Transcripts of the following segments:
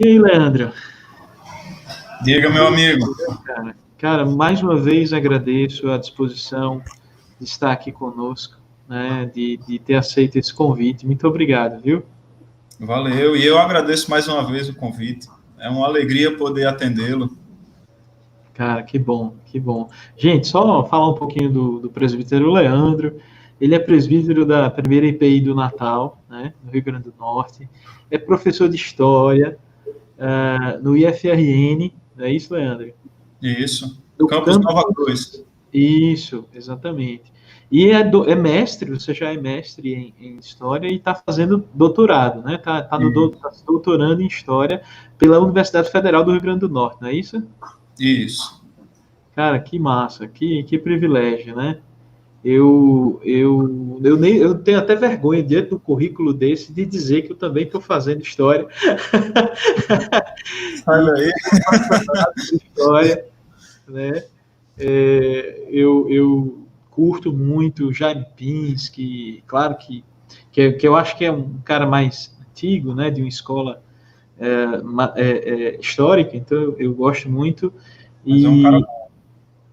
E aí, Leandro? Diga, meu amigo. Cara, mais uma vez agradeço a disposição de estar aqui conosco, né, de ter aceito esse convite. Muito obrigado, viu? Valeu. E eu agradeço mais uma vez o convite. É uma alegria poder atendê-lo. Cara, que bom, que bom. Gente, só falar um pouquinho do presbítero Leandro. Ele é presbítero da primeira IPI do Natal, né, no Rio Grande do Norte. É professor de História, no IFRN, não é isso, Leandro? Isso. Do Campus Nova campus. Cruz. Isso, exatamente. E é mestre, você já é mestre em História e está fazendo doutorado, né? Tá se doutorando em História pela Universidade Federal do Rio Grande do Norte, não é isso? Isso. Cara, que massa, que privilégio, né? Eu tenho até vergonha diante do currículo desse de dizer que eu também estou fazendo História. Sai E daí. apaixonado por História, né? Eu curto muito Jaime Pinsky, claro que eu acho que é um cara mais antigo, né, de uma escola histórica, então eu gosto muito. Mas é um cara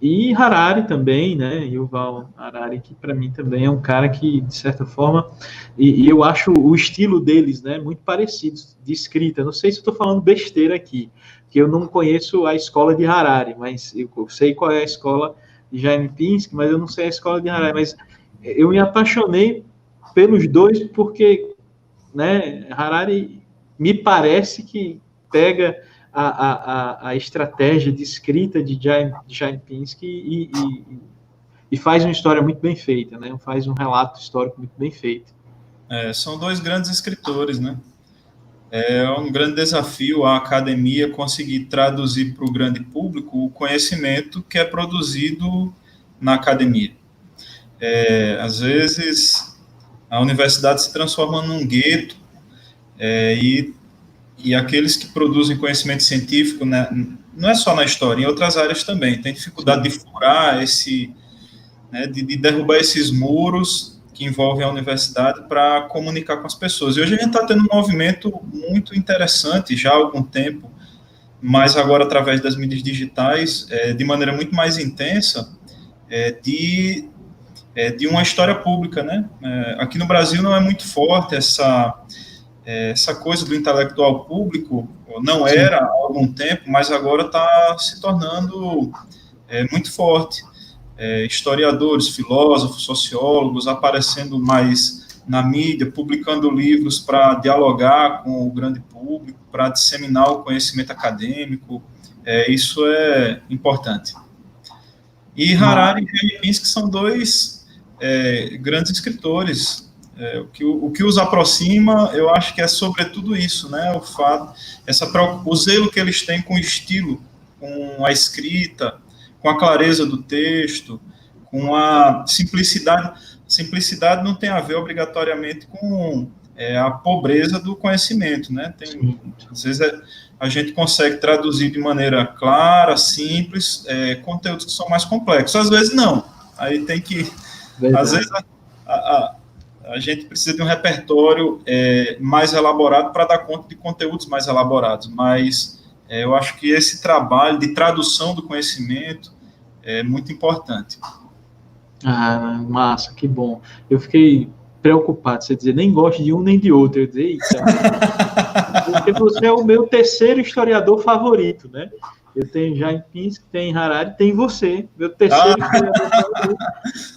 E, e Harari também, né, Yuval Harari, que para mim também é um cara que, de certa forma, e eu acho o estilo deles, né, muito parecido de escrita. Não sei se estou falando besteira aqui, que eu não conheço a escola de Harari, mas eu sei qual é a escola de Jaime Pinsky, mas eu não sei a escola de Harari. Mas eu me apaixonei pelos dois porque, né, Harari me parece que pega a estratégia de escrita de Jaime Pinsky e faz uma história muito bem feita, né? Faz um relato histórico muito bem feito. são dois grandes escritores, né? É um grande desafio a academia conseguir traduzir para o grande público o conhecimento que é produzido na academia. Às vezes, a universidade se transforma num gueto e aqueles que produzem conhecimento científico, né, não é só na história, em outras áreas também, tem dificuldade de furar né, de derrubar esses muros que envolvem a universidade para comunicar com as pessoas. E hoje a gente está tendo um movimento muito interessante já há algum tempo, mas agora através das mídias digitais, de maneira muito mais intensa, de uma história pública, né? Aqui no Brasil não é muito forte essa coisa do intelectual público, não Sim. era há algum tempo, mas agora está se tornando muito forte. Historiadores, filósofos, sociólogos aparecendo mais na mídia, publicando livros para dialogar com o grande público, para disseminar o conhecimento acadêmico. Isso é importante. E Harari e Jaime Pinsky são dois grandes escritores. O que os aproxima, eu acho que é sobretudo isso, né? O fato, o zelo que eles têm com o estilo, com a escrita, com a clareza do texto, com a simplicidade. Simplicidade não tem a ver obrigatoriamente com a pobreza do conhecimento, né? Às vezes a gente consegue traduzir de maneira clara, simples, conteúdos que são mais complexos. Às vezes não. Aí tem que... Verdade. Às vezes a gente precisa de um repertório mais elaborado para dar conta de conteúdos mais elaborados, mas eu acho que esse trabalho de tradução do conhecimento é muito importante. Ah, massa, que bom. Eu fiquei preocupado, você dizer, nem gosto de um nem de outro. Eu dizer, eita, porque você é o meu terceiro historiador favorito, né? Eu tenho Jaime Pinsky, tem Harari, tem você, meu terceiro historiador favorito,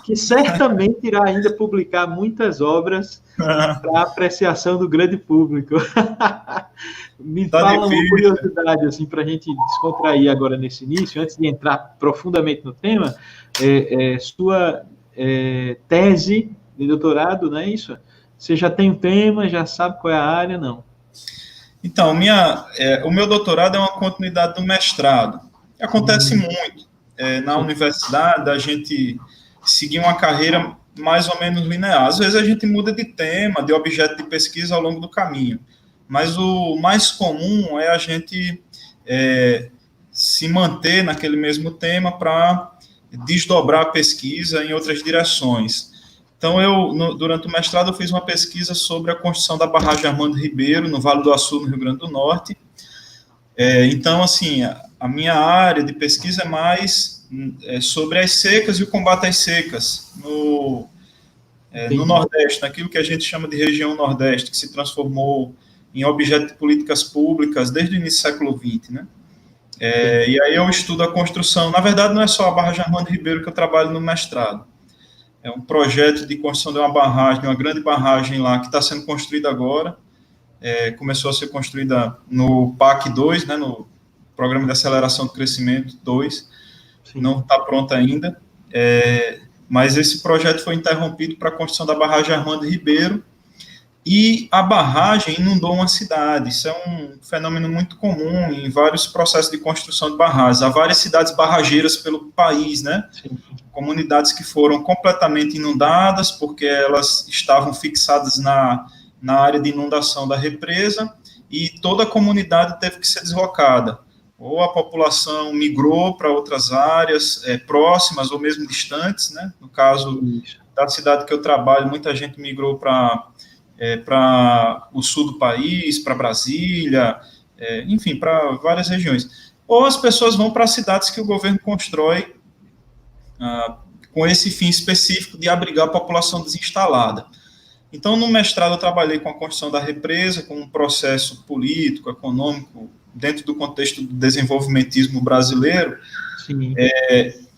que certamente irá ainda publicar muitas obras para apreciação do grande público. Me Tá fala uma difícil. curiosidade, assim, para a gente descontrair agora nesse início, antes de entrar profundamente no tema, sua tese de doutorado, não é isso? Você já tem o tema, já sabe qual é a área, não? Então, o meu doutorado é uma continuidade do mestrado. Acontece muito. Na Sim. universidade, a gente seguir uma carreira mais ou menos linear. Às vezes a gente muda de tema, de objeto de pesquisa ao longo do caminho. Mas o mais comum é a gente se manter naquele mesmo tema para desdobrar a pesquisa em outras direções. Então, durante o mestrado, eu fiz uma pesquisa sobre a construção da barragem Armando Ribeiro, no Vale do Açu, no Rio Grande do Norte, Então, assim, a minha área de pesquisa é mais sobre as secas e o combate às secas no Nordeste, naquilo que a gente chama de região Nordeste, que se transformou em objeto de políticas públicas desde o início do século XX, né? E aí eu estudo a construção. Na verdade, não é só a Barragem Armando Ribeiro que eu trabalho no mestrado. É um projeto de construção de uma barragem, uma grande barragem lá, que está sendo construída agora. Começou a ser construída no PAC 2, né, no Programa de Aceleração do Crescimento 2. Sim. Não está pronta ainda. Mas esse projeto foi interrompido para a construção da barragem Armando Ribeiro, e a barragem inundou uma cidade. Isso é um fenômeno muito comum em vários processos de construção de barragens. Há várias cidades barrageiras pelo país, né? Sim. Comunidades que foram completamente inundadas porque elas estavam fixadas na área de inundação da represa, e toda a comunidade teve que ser deslocada. Ou a população migrou para outras áreas próximas ou mesmo distantes, né? No caso da cidade que eu trabalho, muita gente migrou para o sul do país, para Brasília, enfim, para várias regiões. Ou as pessoas vão para cidades que o governo constrói com esse fim específico de abrigar a população desinstalada. Então, no mestrado, eu trabalhei com a construção da represa, com um processo político, econômico, dentro do contexto do desenvolvimentismo brasileiro. Sim.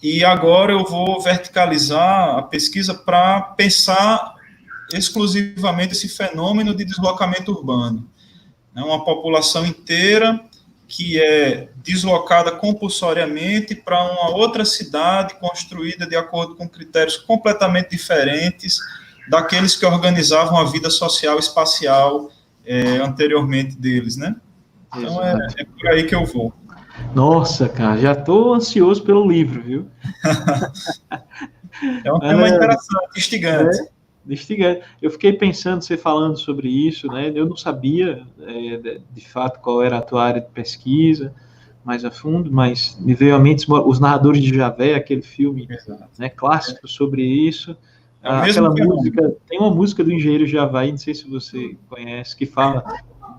E agora eu vou verticalizar a pesquisa para pensar exclusivamente esse fenômeno de deslocamento urbano. É uma população inteira que é deslocada compulsoriamente para uma outra cidade construída de acordo com critérios completamente diferentes daqueles que organizavam a vida social e espacial anteriormente deles, né? Então, é por aí que eu vou. Nossa, cara, já estou ansioso pelo livro, viu? É um tema interessante, instigante. Instigante. Eu fiquei pensando, você falando sobre isso, né? Eu não sabia, de fato, qual era a tua área de pesquisa mais a fundo, mas me veio à mente Os Narradores de Javé, aquele filme, né, clássico sobre isso. Aquela música, tem uma música do Engenheiro de Havaí, não sei se você conhece, que fala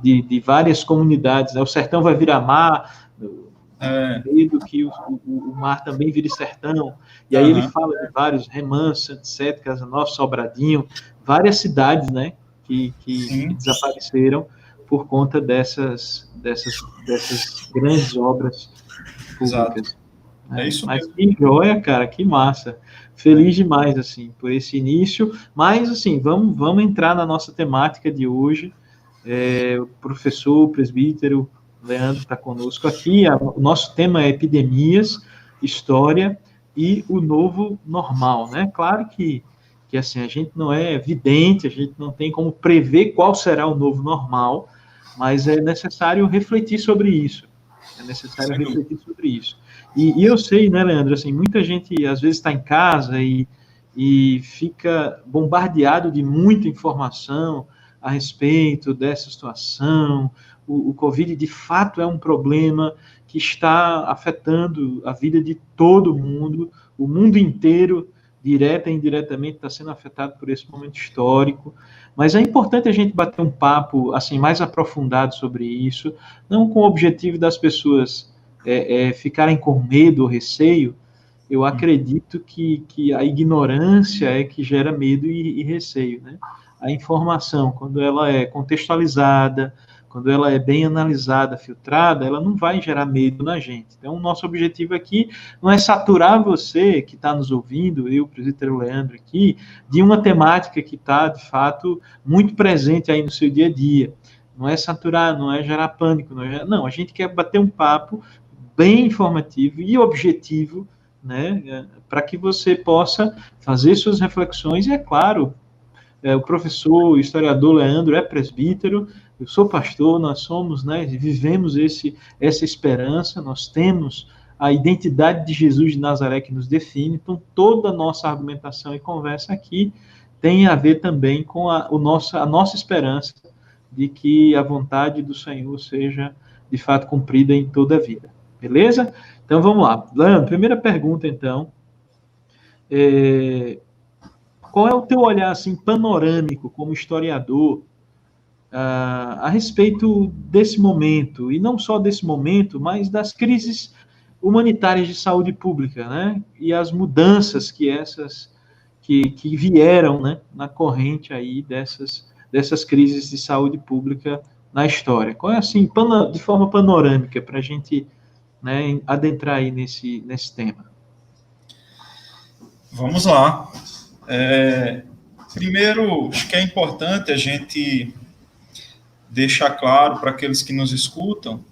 de várias comunidades, né? O sertão vai virar mar, medo que o mar também vire sertão, e aí ele fala de vários, Remanso, etc., Casanova, Sobradinho, várias cidades, né, que desapareceram por conta dessas grandes obras públicas. É isso Mas mesmo. que joia, cara, que massa. Feliz demais, assim, por esse início. Mas, assim, vamos entrar na nossa temática de hoje. O professor, o presbítero Leandro está conosco aqui. O nosso tema é epidemias, história e o novo normal, né? Claro que assim, a gente não é vidente, a gente não tem como prever qual será o novo normal, mas é necessário refletir sobre isso. E eu sei, né, Leandro, assim, muita gente às vezes está em casa e fica bombardeado de muita informação a respeito dessa situação. O Covid, de fato, é um problema que está afetando a vida de todo mundo, o mundo inteiro, direta e indiretamente, está sendo afetado por esse momento histórico. Mas é importante a gente bater um papo assim mais aprofundado sobre isso, não com o objetivo das pessoas ficarem com medo ou receio. Eu acredito que a ignorância é que gera medo e receio, né? A informação, quando ela é contextualizada, quando ela é bem analisada, filtrada, ela não vai gerar medo na gente. Então, o nosso objetivo aqui não é saturar você que está nos ouvindo, eu, o presbítero Leandro aqui, de uma temática que está, de fato, muito presente aí no seu dia a dia. Não é saturar, não é gerar pânico, não, a gente quer bater um papo bem informativo e objetivo, né, para que você possa fazer suas reflexões, e é claro, o professor, o historiador Leandro é presbítero, eu sou pastor, nós somos, né, vivemos essa esperança, nós temos a identidade de Jesus de Nazaré que nos define, então toda a nossa argumentação e conversa aqui tem a ver também com a nossa esperança de que a vontade do Senhor seja, de fato, cumprida em toda a vida. Beleza? Então, vamos lá. Leandro, primeira pergunta, então. Qual é o teu olhar, assim, panorâmico, como historiador, a respeito desse momento, e não só desse momento, mas das crises humanitárias de saúde pública, né? E as mudanças que vieram, né, na corrente aí dessas crises de saúde pública na história. Qual é, assim, de forma panorâmica, para a gente, né, adentrar aí nesse tema? Vamos lá. Primeiro, acho que é importante a gente deixar claro para aqueles que nos escutam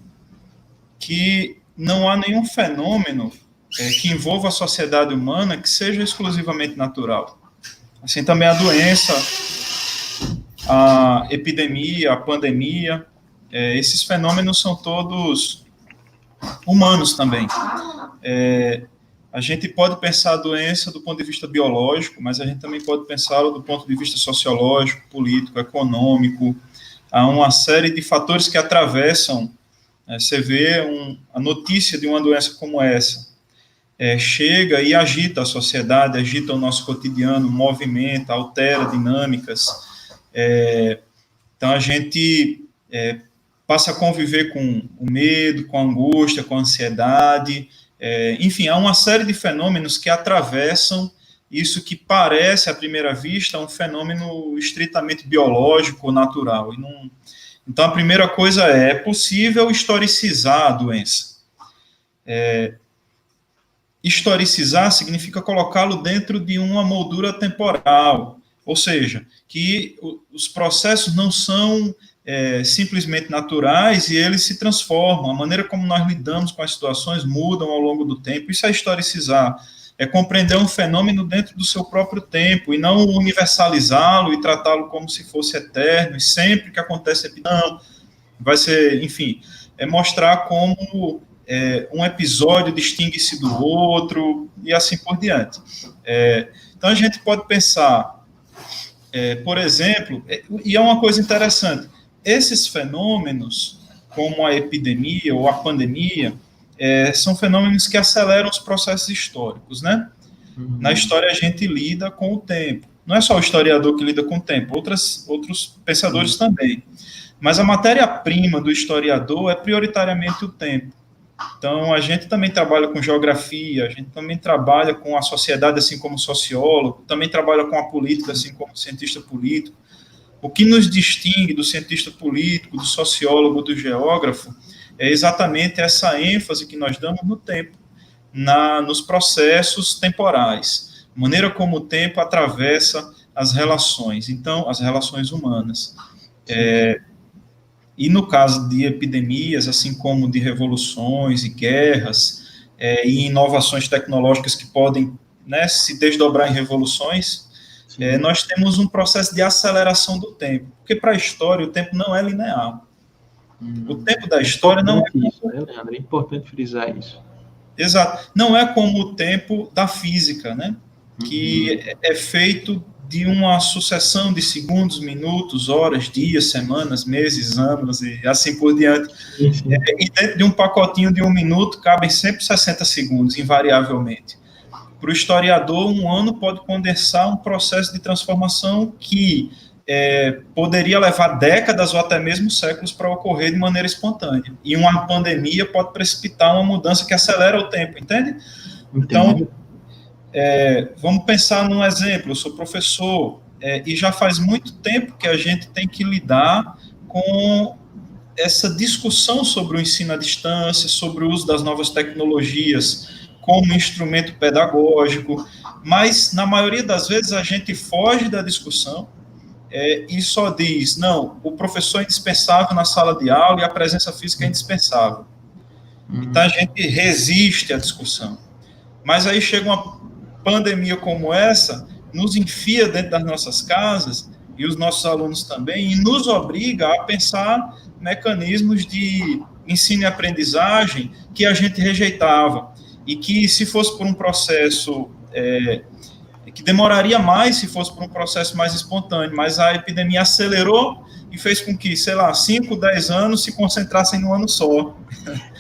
que não há nenhum fenômeno que envolva a sociedade humana que seja exclusivamente natural. Assim também a doença, a epidemia, a pandemia, esses fenômenos são todos humanos também. A gente pode pensar a doença do ponto de vista biológico, mas a gente também pode pensá-la do ponto de vista sociológico, político, econômico. Há uma série de fatores que atravessam. Você vê a notícia de uma doença como essa, chega e agita a sociedade, agita o nosso cotidiano, movimenta, altera dinâmicas. Então, a gente passa a conviver com o medo, com a angústia, com a ansiedade. Enfim, há uma série de fenômenos que atravessam isso que parece, à primeira vista, um fenômeno estritamente biológico, natural. Então, a primeira coisa é possível historicizar a doença. Historicizar significa colocá-lo dentro de uma moldura temporal, ou seja, que os processos não são simplesmente naturais e eles se transformam. A maneira como nós lidamos com as situações mudam ao longo do tempo. Isso é historicizar. É compreender um fenômeno dentro do seu próprio tempo e não universalizá-lo e tratá-lo como se fosse eterno e sempre que acontece não vai ser, enfim, mostrar como um episódio distingue-se do outro e assim por diante. Então a gente pode pensar, por exemplo, e é uma coisa interessante, esses fenômenos, como a epidemia ou a pandemia, são fenômenos que aceleram os processos históricos, né? Na história a gente lida com o tempo. Não é só o historiador que lida com o tempo, outros pensadores também. Mas a matéria-prima do historiador é prioritariamente o tempo. Então, a gente também trabalha com geografia, a gente também trabalha com a sociedade, assim como sociólogo, também trabalha com a política, assim como cientista político. O que nos distingue do cientista político, do sociólogo, do geógrafo, é exatamente essa ênfase que nós damos no tempo, nos processos temporais, a maneira como o tempo atravessa as relações, então, as relações humanas. E no caso de epidemias, assim como de revoluções e guerras, e inovações tecnológicas que podem, né, se desdobrar em revoluções, nós temos um processo de aceleração do tempo, porque para a história o tempo não é linear. O tempo da história não é... Isso, né, Leandro? É importante frisar isso. Exato. Não é como o tempo da física, né? Que é feito de uma sucessão de segundos, minutos, horas, dias, semanas, meses, anos e assim por diante. E dentro de um pacotinho de 1 minuto cabem sempre 60 segundos, invariavelmente. Para o historiador, 1 ano pode condensar um processo de transformação que poderia levar décadas ou até mesmo séculos para ocorrer de maneira espontânea. E uma pandemia pode precipitar uma mudança que acelera o tempo, entende? Então, vamos pensar num exemplo. Eu sou professor e já faz muito tempo que a gente tem que lidar com essa discussão sobre o ensino à distância, sobre o uso das novas tecnologias como instrumento pedagógico, mas, na maioria das vezes, a gente foge da discussão e só diz, não, o professor é indispensável na sala de aula e a presença física é indispensável. Então, a gente resiste à discussão. Mas aí chega uma pandemia como essa, nos enfia dentro das nossas casas, e os nossos alunos também, e nos obriga a pensar mecanismos de ensino e aprendizagem que a gente rejeitava, e que se fosse por um processo que demoraria mais se fosse por um processo mais espontâneo, mas a epidemia acelerou e fez com que, sei lá, 5, 10 anos se concentrassem num ano só.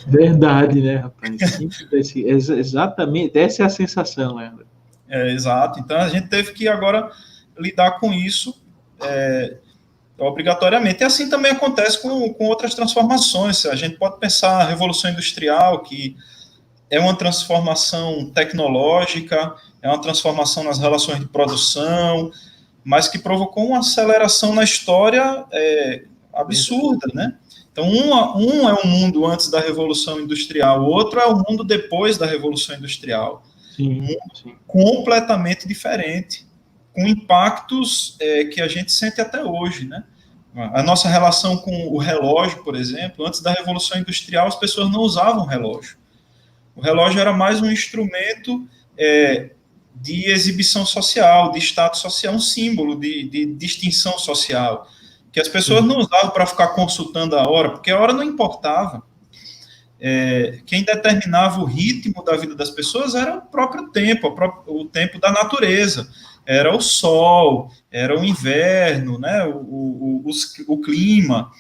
Verdade, né, rapaz? Exatamente, essa é a sensação, Leandro. Exato. Então, a gente teve que agora lidar com isso obrigatoriamente. E assim também acontece com outras transformações. A gente pode pensar a Revolução Industrial, que é uma transformação tecnológica, é uma transformação nas relações de produção, mas que provocou uma aceleração na história absurda, né? Então, um é o mundo antes da Revolução Industrial, o outro é o mundo depois da Revolução Industrial. Sim, um mundo completamente diferente, com impactos que a gente sente até hoje, né? A nossa relação com o relógio, por exemplo, antes da Revolução Industrial, as pessoas não usavam relógio. O relógio era mais um instrumento de exibição social, de status social, um símbolo de distinção social, que as pessoas não usavam para ficar consultando a hora, porque a hora não importava. Quem determinava o ritmo da vida das pessoas era o próprio tempo, o tempo da natureza. Era o sol, era o inverno, né, o clima.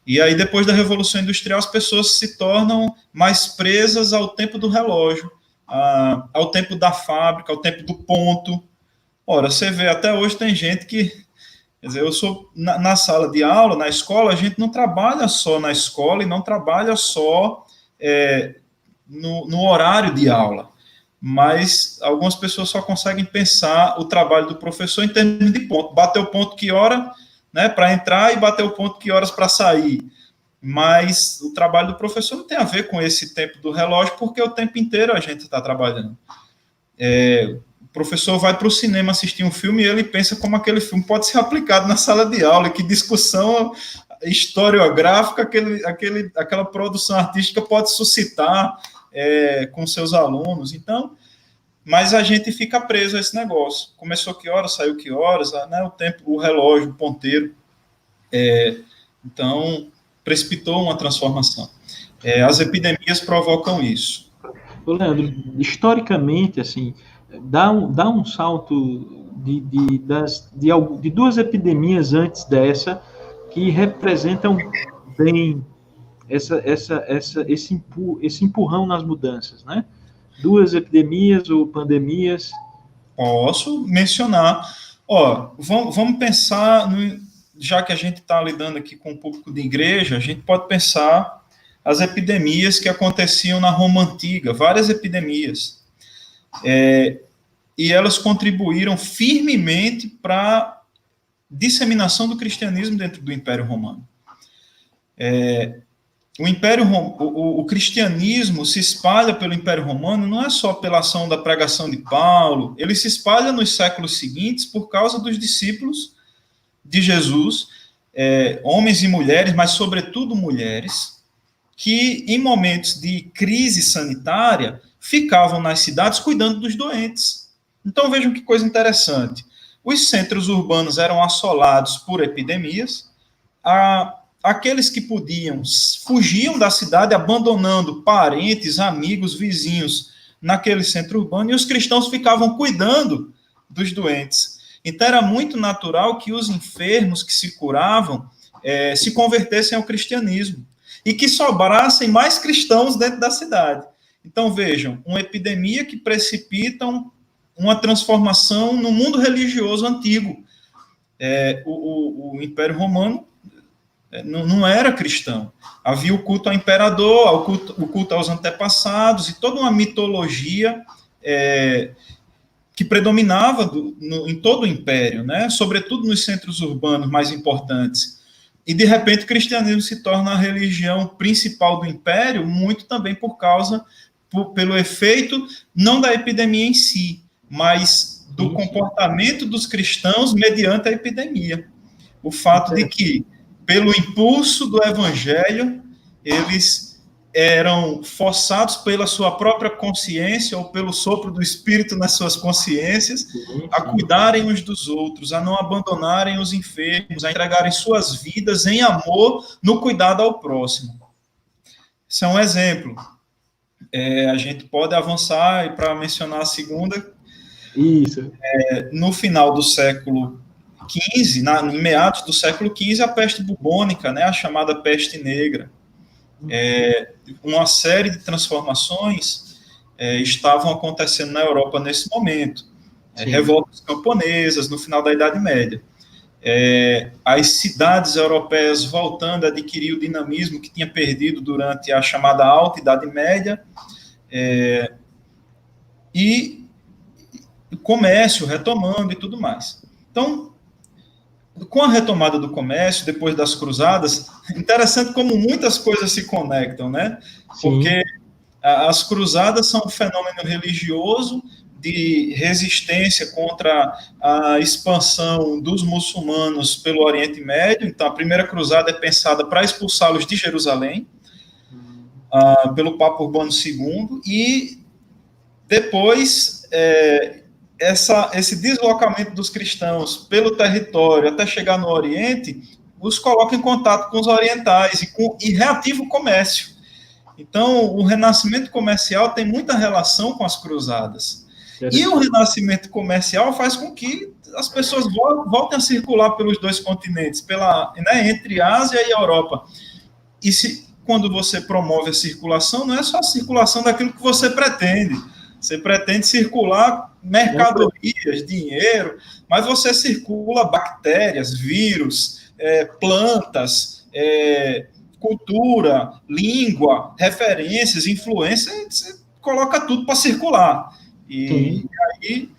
E aí, depois da Revolução Industrial, as pessoas se tornam mais presas ao tempo do relógio, ao tempo da fábrica, ao tempo do ponto. Ora, você vê, até hoje tem gente que... Quer dizer, eu sou na sala de aula, na escola, a gente não trabalha só na escola e não trabalha só no horário de aula, mas algumas pessoas só conseguem pensar o trabalho do professor em termos de ponto. Bater o ponto que hora, né, para entrar e bater o ponto que horas para sair. Mas o trabalho do professor não tem a ver com esse tempo do relógio, porque o tempo inteiro a gente está trabalhando. O professor vai para o cinema assistir um filme e ele pensa como aquele filme pode ser aplicado na sala de aula, que discussão historiográfica aquela produção artística pode suscitar com seus alunos. Então, mas a gente fica preso a esse negócio. Começou que horas, saiu que horas, né, o tempo, o relógio, o ponteiro. Então, precipitou uma transformação. As epidemias provocam isso. Leandro, historicamente, assim, dá um salto de duas epidemias antes dessa que representam bem esse empurrão nas mudanças, né? Duas epidemias ou pandemias. Posso mencionar. Vamos pensar, já que a gente está lidando aqui com o público de igreja, a gente pode pensar as epidemias que aconteciam na Roma Antiga, várias epidemias. E elas contribuíram firmemente para a disseminação do cristianismo dentro do Império Romano. O cristianismo se espalha pelo Império Romano não é só pela ação da pregação de Paulo, ele se espalha nos séculos seguintes por causa dos discípulos de Jesus, homens e mulheres, mas sobretudo mulheres, que em momentos de crise sanitária ficavam nas cidades cuidando dos doentes. Então vejam que coisa interessante. Os centros urbanos eram assolados por epidemias, aqueles que podiam fugiam da cidade, abandonando parentes, amigos, vizinhos naquele centro urbano, e os cristãos ficavam cuidando dos doentes. Então era muito natural que os enfermos que se curavam se convertessem ao cristianismo, e que sobrassem mais cristãos dentro da cidade. Então vejam, uma epidemia que precipita uma transformação no mundo religioso antigo. O Império Romano não era cristão. Havia o culto ao imperador, o culto aos antepassados, e toda uma mitologia que predominava em todo o império, né? Sobretudo nos centros urbanos mais importantes. E, de repente, o cristianismo se torna a religião principal do império, muito também pelo efeito, não da epidemia em si, mas do comportamento dos cristãos mediante a epidemia. O fato de que, pelo impulso do evangelho, eles eram forçados pela sua própria consciência ou pelo sopro do Espírito nas suas consciências a cuidarem uns dos outros, a não abandonarem os enfermos, a entregarem suas vidas em amor no cuidado ao próximo. Isso é um exemplo. A gente pode avançar para mencionar a segunda. Isso. No final do século XV, em meados do século XV, a peste bubônica, né, a chamada peste negra. Uma série de transformações estavam acontecendo na Europa nesse momento. Revoltas camponesas, no final da Idade Média. as cidades europeias voltando a adquirir o dinamismo que tinha perdido durante a chamada Alta Idade Média, e o comércio retomando e tudo mais. Então, com a retomada do comércio, depois das cruzadas, interessante como muitas coisas se conectam, né? Porque as cruzadas são um fenômeno religioso de resistência contra a expansão dos muçulmanos pelo Oriente Médio. Então, a primeira cruzada é pensada para expulsá-los de Jerusalém, pelo Papa Urbano II, e depois esse deslocamento dos cristãos pelo território até chegar no Oriente os coloca em contato com os orientais e reativa o comércio. Então, o renascimento comercial tem muita relação com as cruzadas. E o renascimento comercial faz com que as pessoas voltem a circular pelos dois continentes, entre a Ásia e a Europa. E quando você promove a circulação, não é só a circulação daquilo que você pretende. Você pretende circular mercadorias, dinheiro, mas você circula bactérias, vírus, plantas, cultura, língua, referências, influência, você coloca tudo para circular. E aí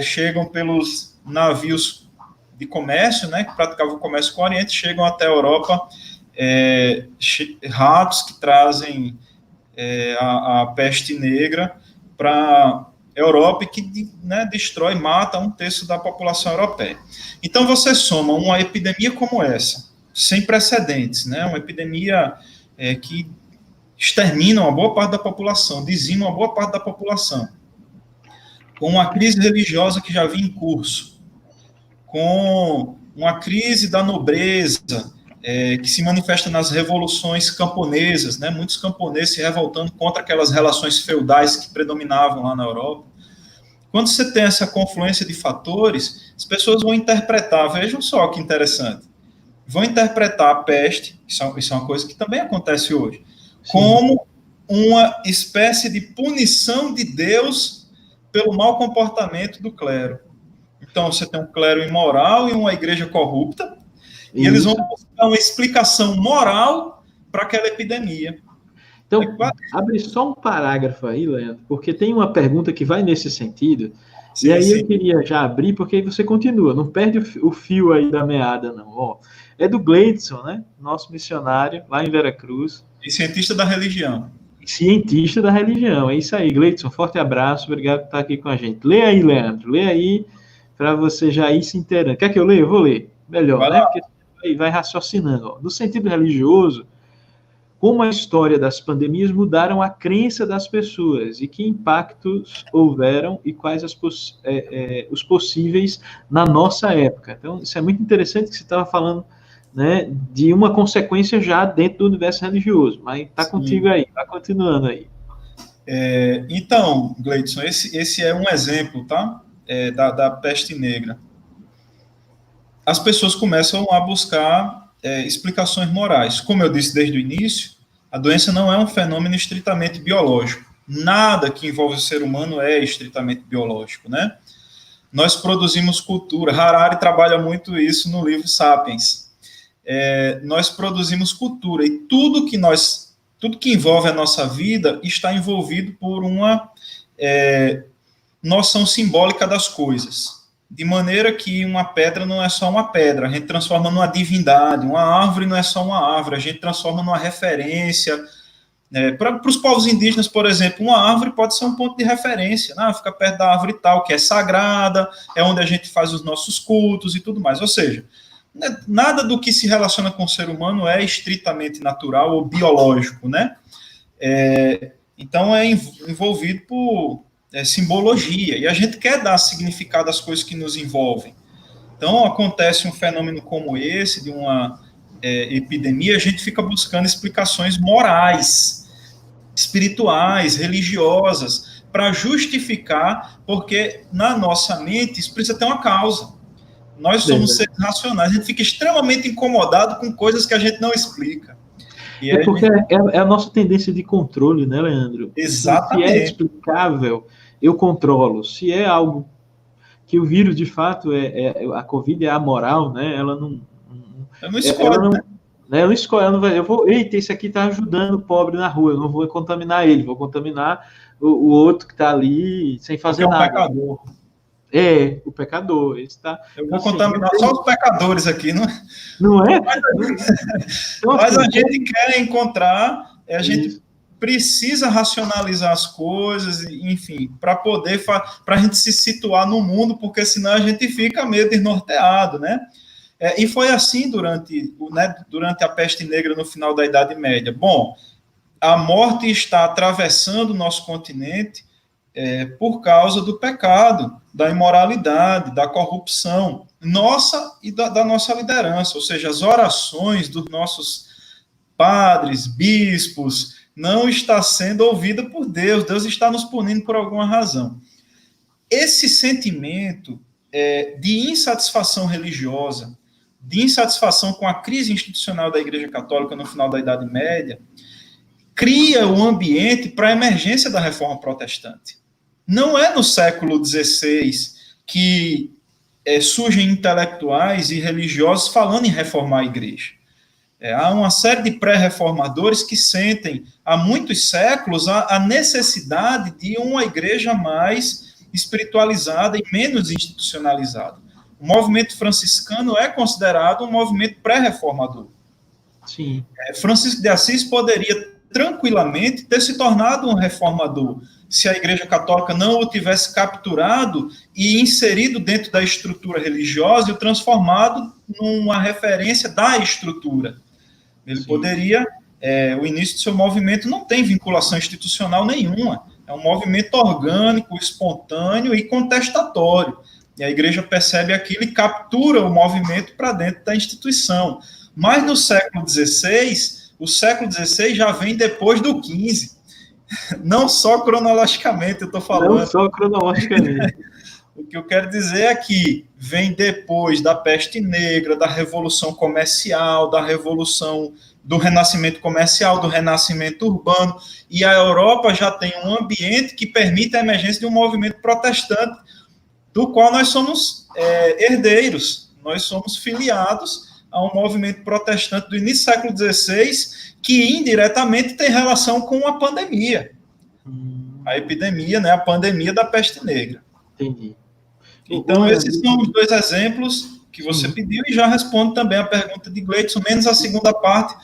chegam pelos navios de comércio, né, que praticavam o comércio com o Oriente, chegam até a Europa ratos que trazem a peste negra para a Europa e que destrói, mata 1/3 da população europeia. Então, você soma uma epidemia como essa, sem precedentes, né? Uma epidemia que extermina uma boa parte da população, dizima uma boa parte da população, com uma crise religiosa que já vinha em curso, com uma crise da nobreza, que se manifesta nas revoluções camponesas, né? Muitos camponeses se revoltando contra aquelas relações feudais que predominavam lá na Europa. Quando você tem essa confluência de fatores, as pessoas vão interpretar, vejam só que interessante, vão interpretar a peste, isso é uma coisa que também acontece hoje, como uma espécie de punição de Deus pelo mau comportamento do clero. Então, você tem um clero imoral e uma igreja corrupta, e eles vão buscar uma explicação moral para aquela epidemia. Então, abre só um parágrafo aí, Leandro, porque tem uma pergunta que vai nesse sentido, e aí eu queria já abrir, porque aí você continua, não perde o fio aí da meada, não. Ó, é do Gleidson, né? Nosso missionário, lá em Veracruz. E cientista da religião. Cientista da religião, é isso aí. Gleidson, forte abraço, obrigado por estar aqui com a gente. Lê aí, Leandro, lê aí, para você já ir se inteirando. Quer que eu leia? Eu vou ler. Melhor, né? Porque vai raciocinando. Ó. No sentido religioso, como a história das pandemias mudaram a crença das pessoas e que impactos houveram e quais os possíveis na nossa época. Então, isso é muito interessante que você estava falando, né, de uma consequência já dentro do universo religioso, mas está contigo aí, está continuando aí. Então, Gleidson, esse é um exemplo, tá? Da peste negra. As pessoas começam a buscar explicações morais. Como eu disse desde o início, a doença não é um fenômeno estritamente biológico. Nada que envolve o ser humano é estritamente biológico, né? Nós produzimos cultura. Harari trabalha muito isso no livro Sapiens. Nós produzimos cultura e tudo que envolve a nossa vida está envolvido por uma noção simbólica das coisas. De maneira que uma pedra não é só uma pedra, a gente transforma numa divindade, uma árvore não é só uma árvore, a gente transforma numa referência. Para os povos indígenas, por exemplo, uma árvore pode ser um ponto de referência, né? Fica perto da árvore tal, que é sagrada, é onde a gente faz os nossos cultos e tudo mais. Ou seja, nada do que se relaciona com o ser humano é estritamente natural ou biológico, né? Então é envolvido por simbologia, e a gente quer dar significado às coisas que nos envolvem. Então, acontece um fenômeno como esse, de uma epidemia, a gente fica buscando explicações morais, espirituais, religiosas, para justificar, porque na nossa mente isso precisa ter uma causa. Nós somos seres racionais, a gente fica extremamente incomodado com coisas que a gente não explica. Porque é a nossa tendência de controle, né, Leandro? Exatamente. Se é explicável, eu controlo. Se é algo que o vírus, de fato, a Covid é amoral, né? Ela não... Eu não escolho, ela não, né? né? Eu não escolho, eu vou, eita, esse aqui está ajudando o pobre na rua, eu não vou contaminar ele, vou contaminar o outro que está ali sem fazer Porque é um nada. pecador. O pecador. Está, Eu então, vou assim, contaminar só os pecadores aqui, não é? não é? Então, Mas assim, a gente quer encontrar, a gente isso. precisa racionalizar as coisas, enfim, para poder, para a gente se situar no mundo, porque senão a gente fica meio desnorteado, né? E foi assim durante a peste negra no final da Idade Média. Bom, a morte está atravessando o nosso continente por causa do pecado, da imoralidade, da corrupção, nossa e da nossa liderança, ou seja, as orações dos nossos padres, bispos, não está sendo ouvida por Deus. Deus está nos punindo por alguma razão. Esse sentimento de insatisfação religiosa, de insatisfação com a crise institucional da Igreja Católica no final da Idade Média, cria o ambiente para a emergência da Reforma Protestante. Não é no século XVI que surgem intelectuais e religiosos falando em reformar a Igreja. Há uma série de pré-reformadores que sentem há muitos séculos a necessidade de uma igreja mais espiritualizada e menos institucionalizada. O movimento franciscano é considerado um movimento pré-reformador. Sim. Francisco de Assis poderia tranquilamente ter se tornado um reformador se a Igreja Católica não o tivesse capturado e inserido dentro da estrutura religiosa e o transformado numa referência da estrutura. Ele poderia, o início do seu movimento não tem vinculação institucional nenhuma, é um movimento orgânico, espontâneo e contestatório. E a igreja percebe aquilo e captura o movimento para dentro da instituição. Mas no século XVI, o século XVI já vem depois do XV. Não só cronologicamente, eu estou falando. Não só cronologicamente. O que eu quero dizer é que vem depois da peste negra, da revolução comercial, da revolução do renascimento comercial, do renascimento urbano, e a Europa já tem um ambiente que permite a emergência de um movimento protestante, do qual nós somos herdeiros, nós somos filiados a um movimento protestante do início do século XVI, que indiretamente tem relação com a pandemia, a epidemia, né, a pandemia da peste negra. Entendi. Então, esses são os dois exemplos que você pediu, e já respondo também a pergunta de Gleidson, menos a segunda parte,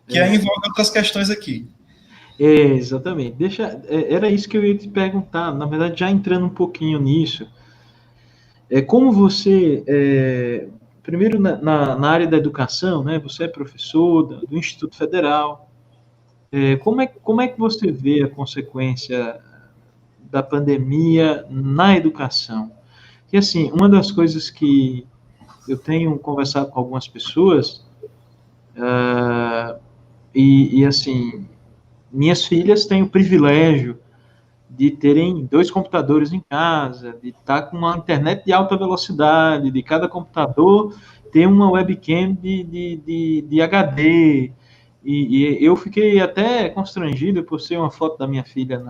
que envolve outras questões aqui. Exatamente. Era isso que eu ia te perguntar, na verdade, já entrando um pouquinho nisso. Como você, primeiro na área da educação, né, você é professor do Instituto Federal, como é que você vê a consequência da pandemia na educação? E, assim, uma das coisas que eu tenho conversado com algumas pessoas, assim, minhas filhas têm o privilégio de terem 2 computadores em casa, de estar com uma internet de alta velocidade, de cada computador ter uma webcam de HD, e eu fiquei até constrangido por ser uma foto da minha filha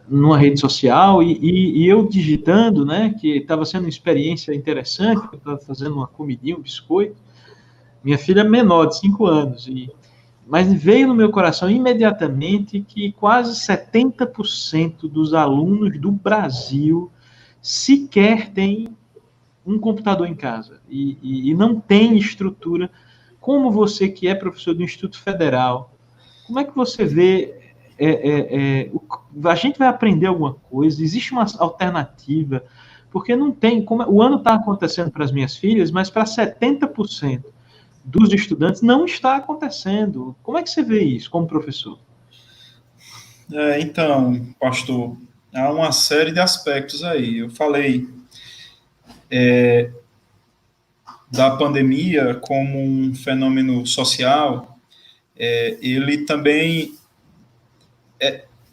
numa rede social, e eu digitando, né, que estava sendo uma experiência interessante, eu estava fazendo uma comidinha, um biscoito, minha filha é menor, de 5 anos, mas veio no meu coração imediatamente que quase 70% dos alunos do Brasil sequer têm um computador em casa, e não tem estrutura. Como você, que é professor do Instituto Federal, como é que você vê a gente vai aprender alguma coisa? Existe uma alternativa? Porque não tem, o ano está acontecendo para as minhas filhas, mas para 70% dos estudantes não está acontecendo. Como é que você vê isso como professor? Então, pastor, há uma série de aspectos aí. Eu falei da pandemia como um fenômeno social, ele também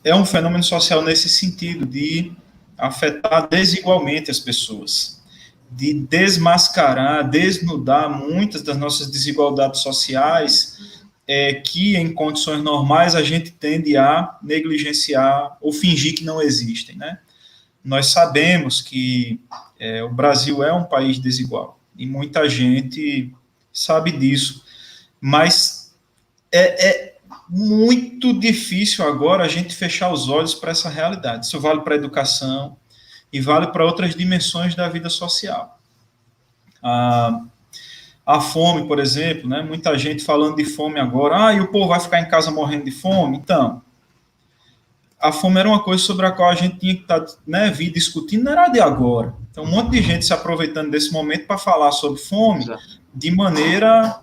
é um fenômeno social nesse sentido, de afetar desigualmente as pessoas, de desmascarar, desnudar muitas das nossas desigualdades sociais, que em condições normais a gente tende a negligenciar ou fingir que não existem, né? nós sabemos que o Brasil é um país desigual, e muita gente sabe disso, mas é muito difícil agora a gente fechar os olhos para essa realidade. Isso vale para a educação e vale para outras dimensões da vida social. A fome, por exemplo, né? Muita gente falando de fome agora, e o povo vai ficar em casa morrendo de fome. Então, a fome era uma coisa sobre a qual a gente tinha que estar, né, vir discutindo, não era de agora. Então, um monte de gente se aproveitando desse momento para falar sobre fome de maneira,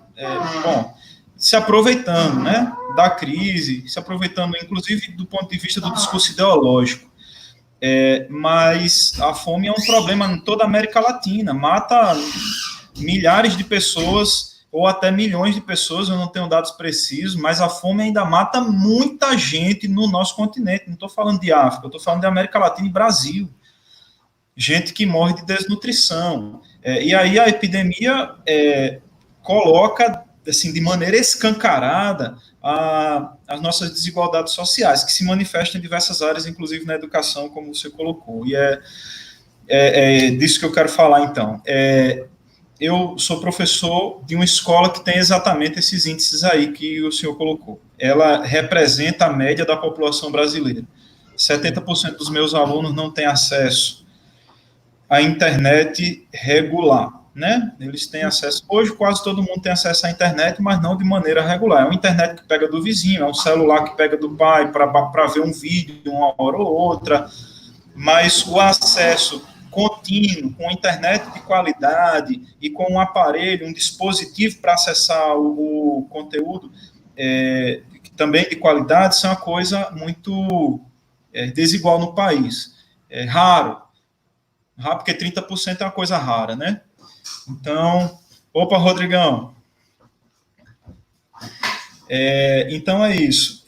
se aproveitando, né, da crise, se aproveitando, inclusive, do ponto de vista do discurso ideológico. Mas a fome é um problema em toda a América Latina, mata milhares de pessoas, ou até milhões de pessoas, eu não tenho dados precisos, mas a fome ainda mata muita gente no nosso continente. Não estou falando de África, estou falando de América Latina e Brasil. Gente que morre de desnutrição. E aí a epidemia coloca, assim, de maneira escancarada as nossas desigualdades sociais, que se manifestam em diversas áreas, inclusive na educação, como você colocou. E é disso que eu quero falar, então. Eu sou professor de uma escola que tem exatamente esses índices aí que o senhor colocou. Ela representa a média da população brasileira. 70% dos meus alunos não têm acesso à internet regular, né? Eles têm acesso, hoje quase todo mundo tem acesso à internet, mas não de maneira regular. É uma internet que pega do vizinho, é um celular que pega do pai para ver um vídeo de uma hora ou outra, mas o acesso contínuo, com internet de qualidade e com um aparelho, um dispositivo para acessar o conteúdo também de qualidade, isso é uma coisa muito desigual no país. É raro, porque 30% é uma coisa rara, né? Então, opa, Rodrigão. Então é isso.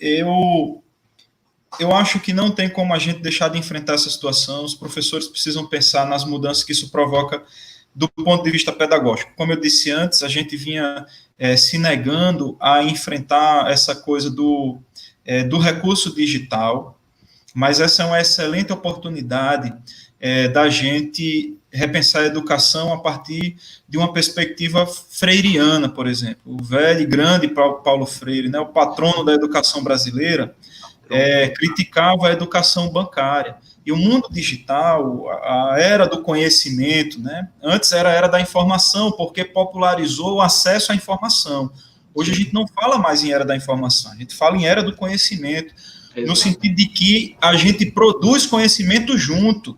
Eu acho que não tem como a gente deixar de enfrentar essa situação. Os professores precisam pensar nas mudanças que isso provoca do ponto de vista pedagógico. Como eu disse antes, a gente vinha se negando a enfrentar essa coisa do recurso digital, mas essa é uma excelente oportunidade da gente repensar a educação a partir de uma perspectiva freiriana, por exemplo. O velho e grande Paulo Freire, né, o patrono da educação brasileira, criticava a educação bancária. E o mundo digital, a era do conhecimento, né? Antes era a era da informação, porque popularizou o acesso à informação. Hoje a gente não fala mais em era da informação, a gente fala em era do conhecimento, no sentido de que a gente produz conhecimento junto.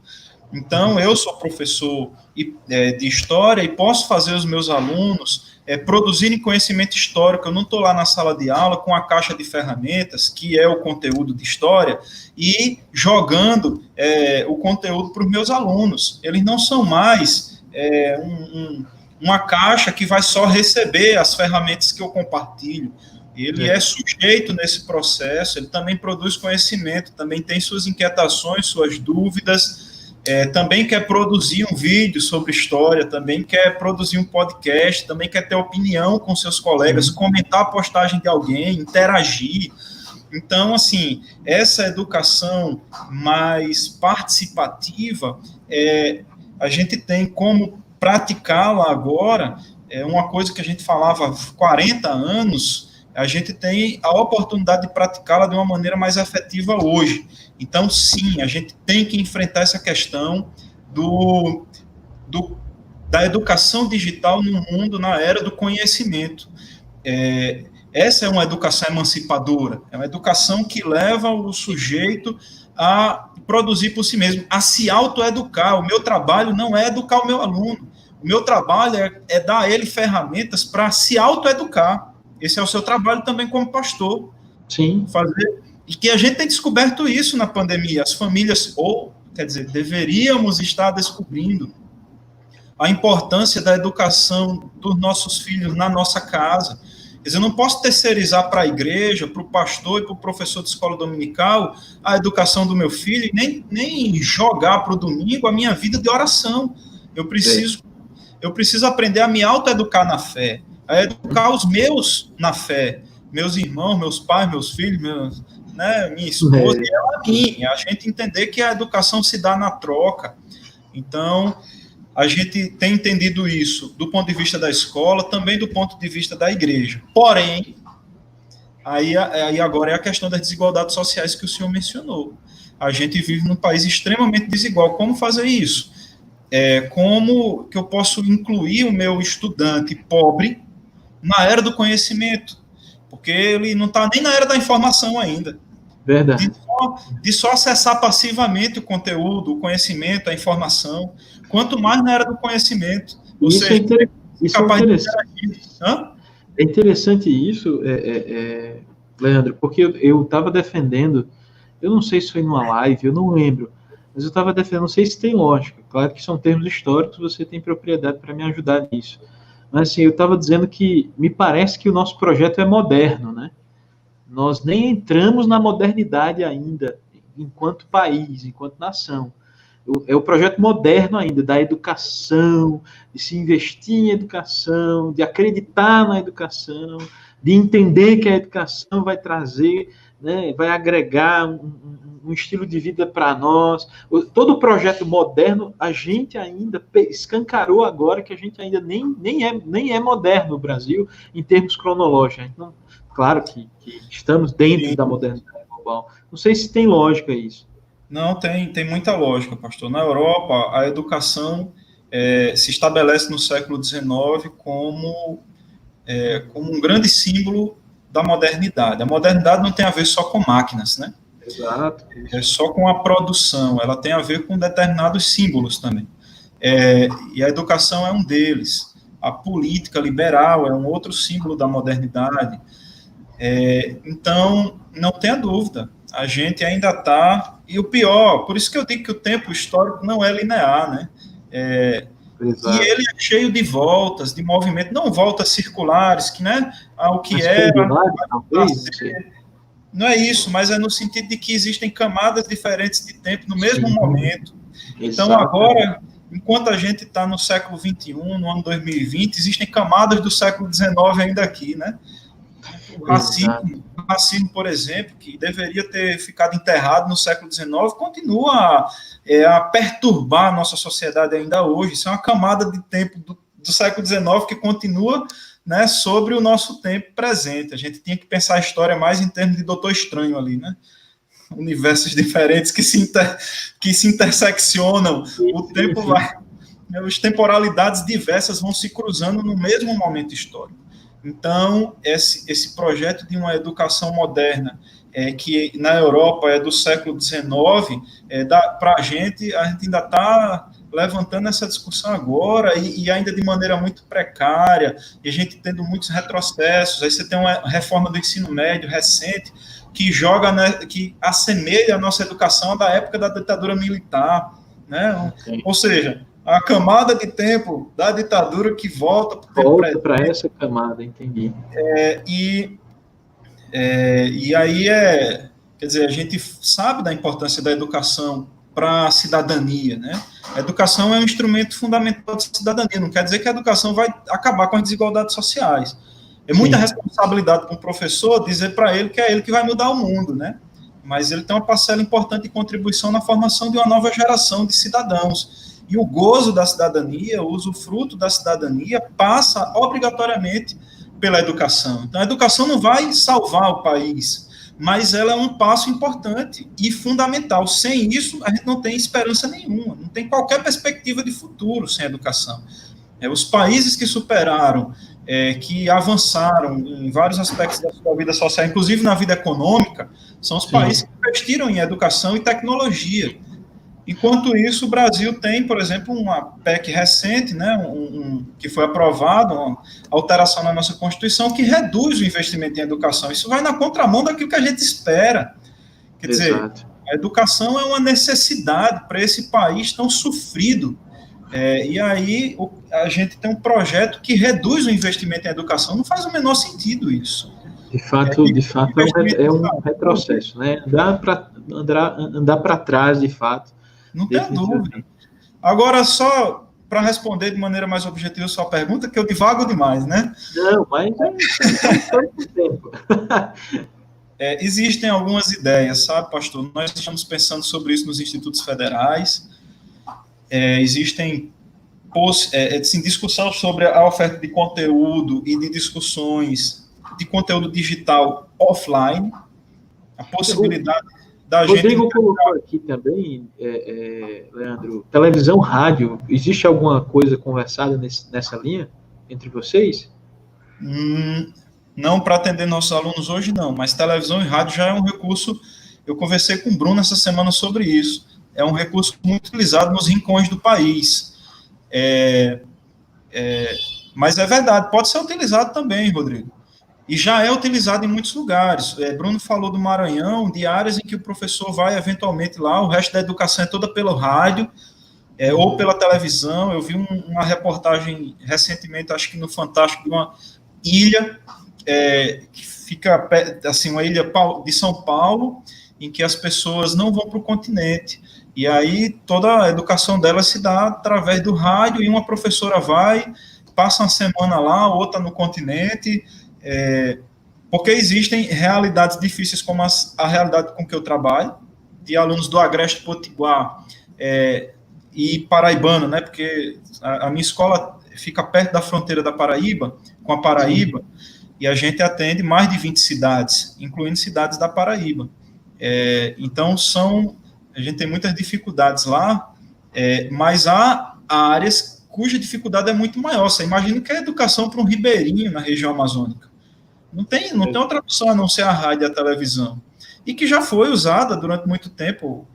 Então, eu sou professor de história e posso fazer os meus alunos produzirem conhecimento histórico. Eu não estou lá na sala de aula com a caixa de ferramentas, que é o conteúdo de história, e jogando o conteúdo para os meus alunos. Eles não são mais uma caixa que vai só receber as ferramentas que eu compartilho. Ele é sujeito nesse processo, ele também produz conhecimento, também tem suas inquietações, suas dúvidas, também quer produzir um vídeo sobre história, também quer produzir um podcast, também quer ter opinião com seus colegas, comentar a postagem de alguém, interagir. Então, assim, essa educação mais participativa, a gente tem como praticá-la agora, uma coisa que a gente falava há 40 anos, a gente tem a oportunidade de praticá-la de uma maneira mais efetiva hoje. Então, sim, a gente tem que enfrentar essa questão da educação digital no mundo, na era do conhecimento. Essa é uma educação emancipadora, é uma educação que leva o sujeito a produzir por si mesmo, a se autoeducar. O meu trabalho não é educar o meu aluno, o meu trabalho é dar a ele ferramentas para se autoeducar. Esse é o seu trabalho também como pastor. Sim. E que a gente tem descoberto isso na pandemia. As famílias, deveríamos estar descobrindo a importância da educação dos nossos filhos na nossa casa. Quer dizer, eu não posso terceirizar para a igreja, para o pastor e para o professor de escola dominical a educação do meu filho, nem jogar para o domingo a minha vida de oração. Eu preciso aprender a me autoeducar na fé, a educar os meus na fé, meus irmãos, meus pais, meus filhos, né, minha esposa e ela a mim, a gente entender que a educação se dá na troca. Então, a gente tem entendido isso do ponto de vista da escola, também do ponto de vista da igreja. Porém, aí agora é a questão das desigualdades sociais que o senhor mencionou. A gente vive num país extremamente desigual. Como fazer isso? Como que eu posso incluir o meu estudante pobre na era do conhecimento? Porque ele não está nem na era da informação ainda. Verdade. De só acessar passivamente o conteúdo, o conhecimento, a informação, quanto mais na era do conhecimento. Ou isso seja, isso é interessante. É interessante isso, Leandro, porque eu estava defendendo, eu não sei se foi numa live, eu não lembro, mas eu estava defendendo, não sei se tem lógica, claro que são termos históricos, você tem propriedade para me ajudar nisso. Mas assim, eu estava dizendo que me parece que o nosso projeto é moderno, né? Nós nem entramos na modernidade ainda, enquanto país, enquanto nação. É o projeto moderno ainda, da educação, de se investir em educação, de acreditar na educação, de entender que a educação vai trazer, né, vai agregar um estilo de vida para nós. Todo o projeto moderno, a gente ainda escancarou agora que a gente ainda nem é moderno no Brasil, em termos cronológicos. A gente não, claro que estamos dentro da modernidade global. Não sei se tem lógica isso. Não, tem muita lógica, pastor. Na Europa, a educação se estabelece no século XIX como um grande símbolo da modernidade. A modernidade não tem a ver só com máquinas, né? Exato. É só com a produção, ela tem a ver com determinados símbolos também. E a educação é um deles. A política liberal é um outro símbolo da modernidade. Então, não tenha dúvida, a gente ainda está... E o pior, por isso que eu digo que o tempo histórico não é linear, né? E ele é cheio de voltas, de movimentos, não voltas circulares, que, né, ao que era... Não é isso, mas é no sentido de que existem camadas diferentes de tempo no mesmo momento. Então, agora, enquanto a gente está no século XXI, no ano 2020, existem camadas do século XIX ainda aqui, né? O racismo, por exemplo, que deveria ter ficado enterrado no século XIX, continua a perturbar a nossa sociedade ainda hoje. Isso é uma camada de tempo do século XIX que continua, né, sobre o nosso tempo presente. A gente tinha que pensar a história mais em termos de Doutor Estranho ali, né? Universos diferentes que se interseccionam, o tempo vai... As temporalidades diversas vão se cruzando no mesmo momento histórico. Então, esse projeto de uma educação moderna, que na Europa é do século XIX, para a gente ainda está levantando essa discussão agora, e ainda de maneira muito precária, e a gente tendo muitos retrocessos. Aí você tem uma reforma do ensino médio recente, que joga, né, que assemelha a nossa educação da época da ditadura militar, né? Ou seja, a camada de tempo da ditadura que volta para essa camada, entendi. E aí quer dizer, a gente sabe da importância da educação para a cidadania, né? A educação é um instrumento fundamental de cidadania, não quer dizer que a educação vai acabar com as desigualdades sociais. É muita responsabilidade para um professor dizer para ele que é ele que vai mudar o mundo, né? Mas ele tem uma parcela importante de contribuição na formação de uma nova geração de cidadãos. E o gozo da cidadania, o usufruto da cidadania passa obrigatoriamente pela educação. Então, a educação não vai salvar o país, mas ela é um passo importante e fundamental. Sem isso, a gente não tem esperança nenhuma, não tem qualquer perspectiva de futuro sem educação. Os países que superaram, que avançaram em vários aspectos da sua vida social, inclusive na vida econômica, são os países que investiram em educação e tecnologia. Enquanto isso, o Brasil tem, por exemplo, uma PEC recente, né, que foi aprovada, uma alteração na nossa Constituição, que reduz o investimento em educação. Isso vai na contramão daquilo que a gente espera. Quer dizer, a educação é uma necessidade para esse país tão sofrido. E aí a gente tem um projeto que reduz o investimento em educação. Não faz o menor sentido isso. De fato é um retrocesso, né? Andar para trás, de fato. Não tem dúvida. Agora, só para responder de maneira mais objetiva a sua pergunta, que eu divago demais, né? Não, mas é tempo. Existem algumas ideias, sabe, pastor? Nós estamos pensando sobre isso nos institutos federais. Existem assim, discussão sobre a oferta de conteúdo e de discussões de conteúdo digital offline, a possibilidade da gente... Rodrigo colocou aqui também, Leandro, televisão, rádio. Existe alguma coisa conversada nessa linha entre vocês? Não para atender nossos alunos hoje, não, mas televisão e rádio já é um recurso. Eu conversei com o Bruno essa semana sobre isso. É um recurso muito utilizado nos rincões do país. Mas é verdade, pode ser utilizado também, Rodrigo. E já é utilizado em muitos lugares. Bruno falou do Maranhão, de áreas em que o professor vai eventualmente lá, o resto da educação é toda pelo rádio, ou pela televisão. Eu vi uma reportagem recentemente, acho que no Fantástico, de uma ilha que fica, assim, uma ilha de São Paulo, em que as pessoas não vão para o continente. E aí toda a educação delas se dá através do rádio, e uma professora vai, passa uma semana lá, outra no continente, porque existem realidades difíceis, como a realidade com que eu trabalho, de alunos do Agreste Potiguar e paraibano, né, porque a minha escola fica perto da fronteira da Paraíba, com a Paraíba, e a gente atende mais de 20 cidades, incluindo cidades da Paraíba. Então, a gente tem muitas dificuldades lá, mas há áreas cuja dificuldade é muito maior. Você imagina que é a educação para um ribeirinho na região amazônica. Não tem outra opção a não ser a rádio e a televisão. E que já foi usada durante muito tempo,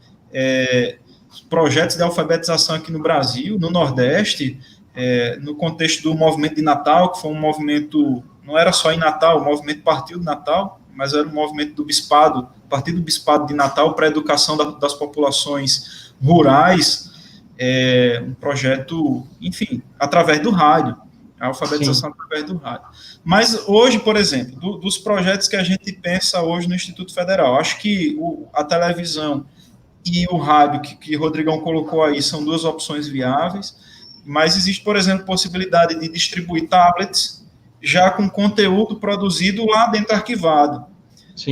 projetos de alfabetização aqui no Brasil, no Nordeste, no contexto do movimento de Natal, que foi um movimento, não era só em Natal, o movimento partiu de Natal, mas era um movimento do Bispado, partido do Bispado de Natal para a educação das populações rurais, um projeto, enfim, através do rádio, a alfabetização através do rádio. Mas hoje, por exemplo, dos projetos que a gente pensa hoje no Instituto Federal, acho que a televisão e o rádio que o Rodrigão colocou aí são duas opções viáveis, mas existe, por exemplo, possibilidade de distribuir tablets já com conteúdo produzido lá dentro arquivado,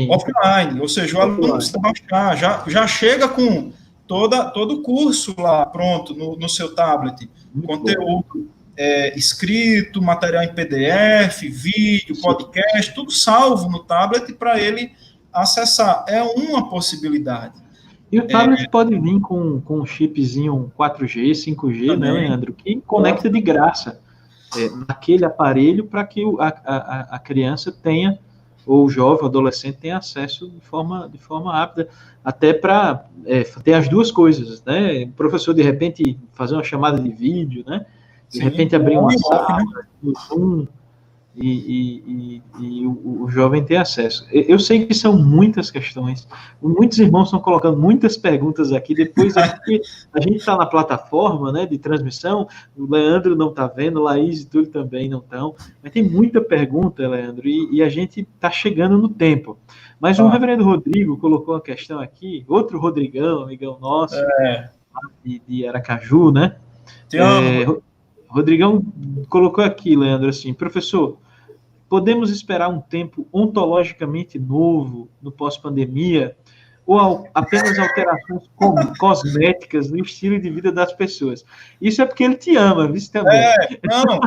offline, ou seja, o aluno precisa baixar, já chega com todo o curso lá pronto no seu tablet, conteúdo escrito, material em PDF, vídeo, podcast, tudo salvo no tablet para ele acessar. É uma possibilidade. E o tablet pode vir com um chipzinho 4G, 5G, também, né, Leandro, que conecta de graça naquele aparelho para que a criança tenha, ou o jovem, o adolescente tenha acesso de forma rápida, até para ter as duas coisas, né? O professor, de repente, fazer uma chamada de vídeo, né? De repente abrir uma sala no Zoom e o jovem ter acesso. Eu sei que são muitas questões, muitos irmãos estão colocando muitas perguntas aqui, depois a gente está na plataforma, né, de transmissão, o Leandro não está vendo, Laís e Túlio também não estão, mas tem muita pergunta, Leandro, e a gente está chegando no tempo. Mas o reverendo Rodrigo colocou uma questão aqui, outro Rodrigão, amigão nosso, de Aracaju, né? Rodrigão colocou aqui, Leandro, assim, professor, podemos esperar um tempo ontologicamente novo no pós-pandemia ou apenas alterações cosméticas no estilo de vida das pessoas? Isso é porque ele te ama, viu também? Não,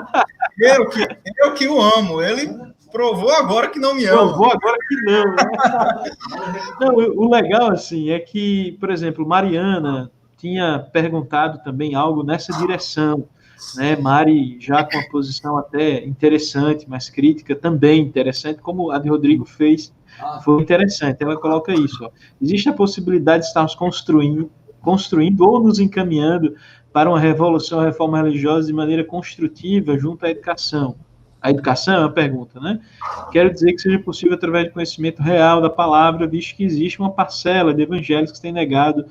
eu que o amo, ele provou agora que não me ama. Provou agora que não, né? Não, o legal, assim, é que, por exemplo, Mariana tinha perguntado também algo nessa direção, né? Mari já com uma posição até interessante, mas crítica também interessante, como a de Rodrigo fez, foi interessante. Ela coloca isso, ó. Existe a possibilidade de estarmos construindo ou nos encaminhando para uma revolução, reforma religiosa de maneira construtiva junto à educação. A educação é uma pergunta, né? Quero dizer que seja possível através do conhecimento real da palavra, visto que existe uma parcela de evangélicos que têm negado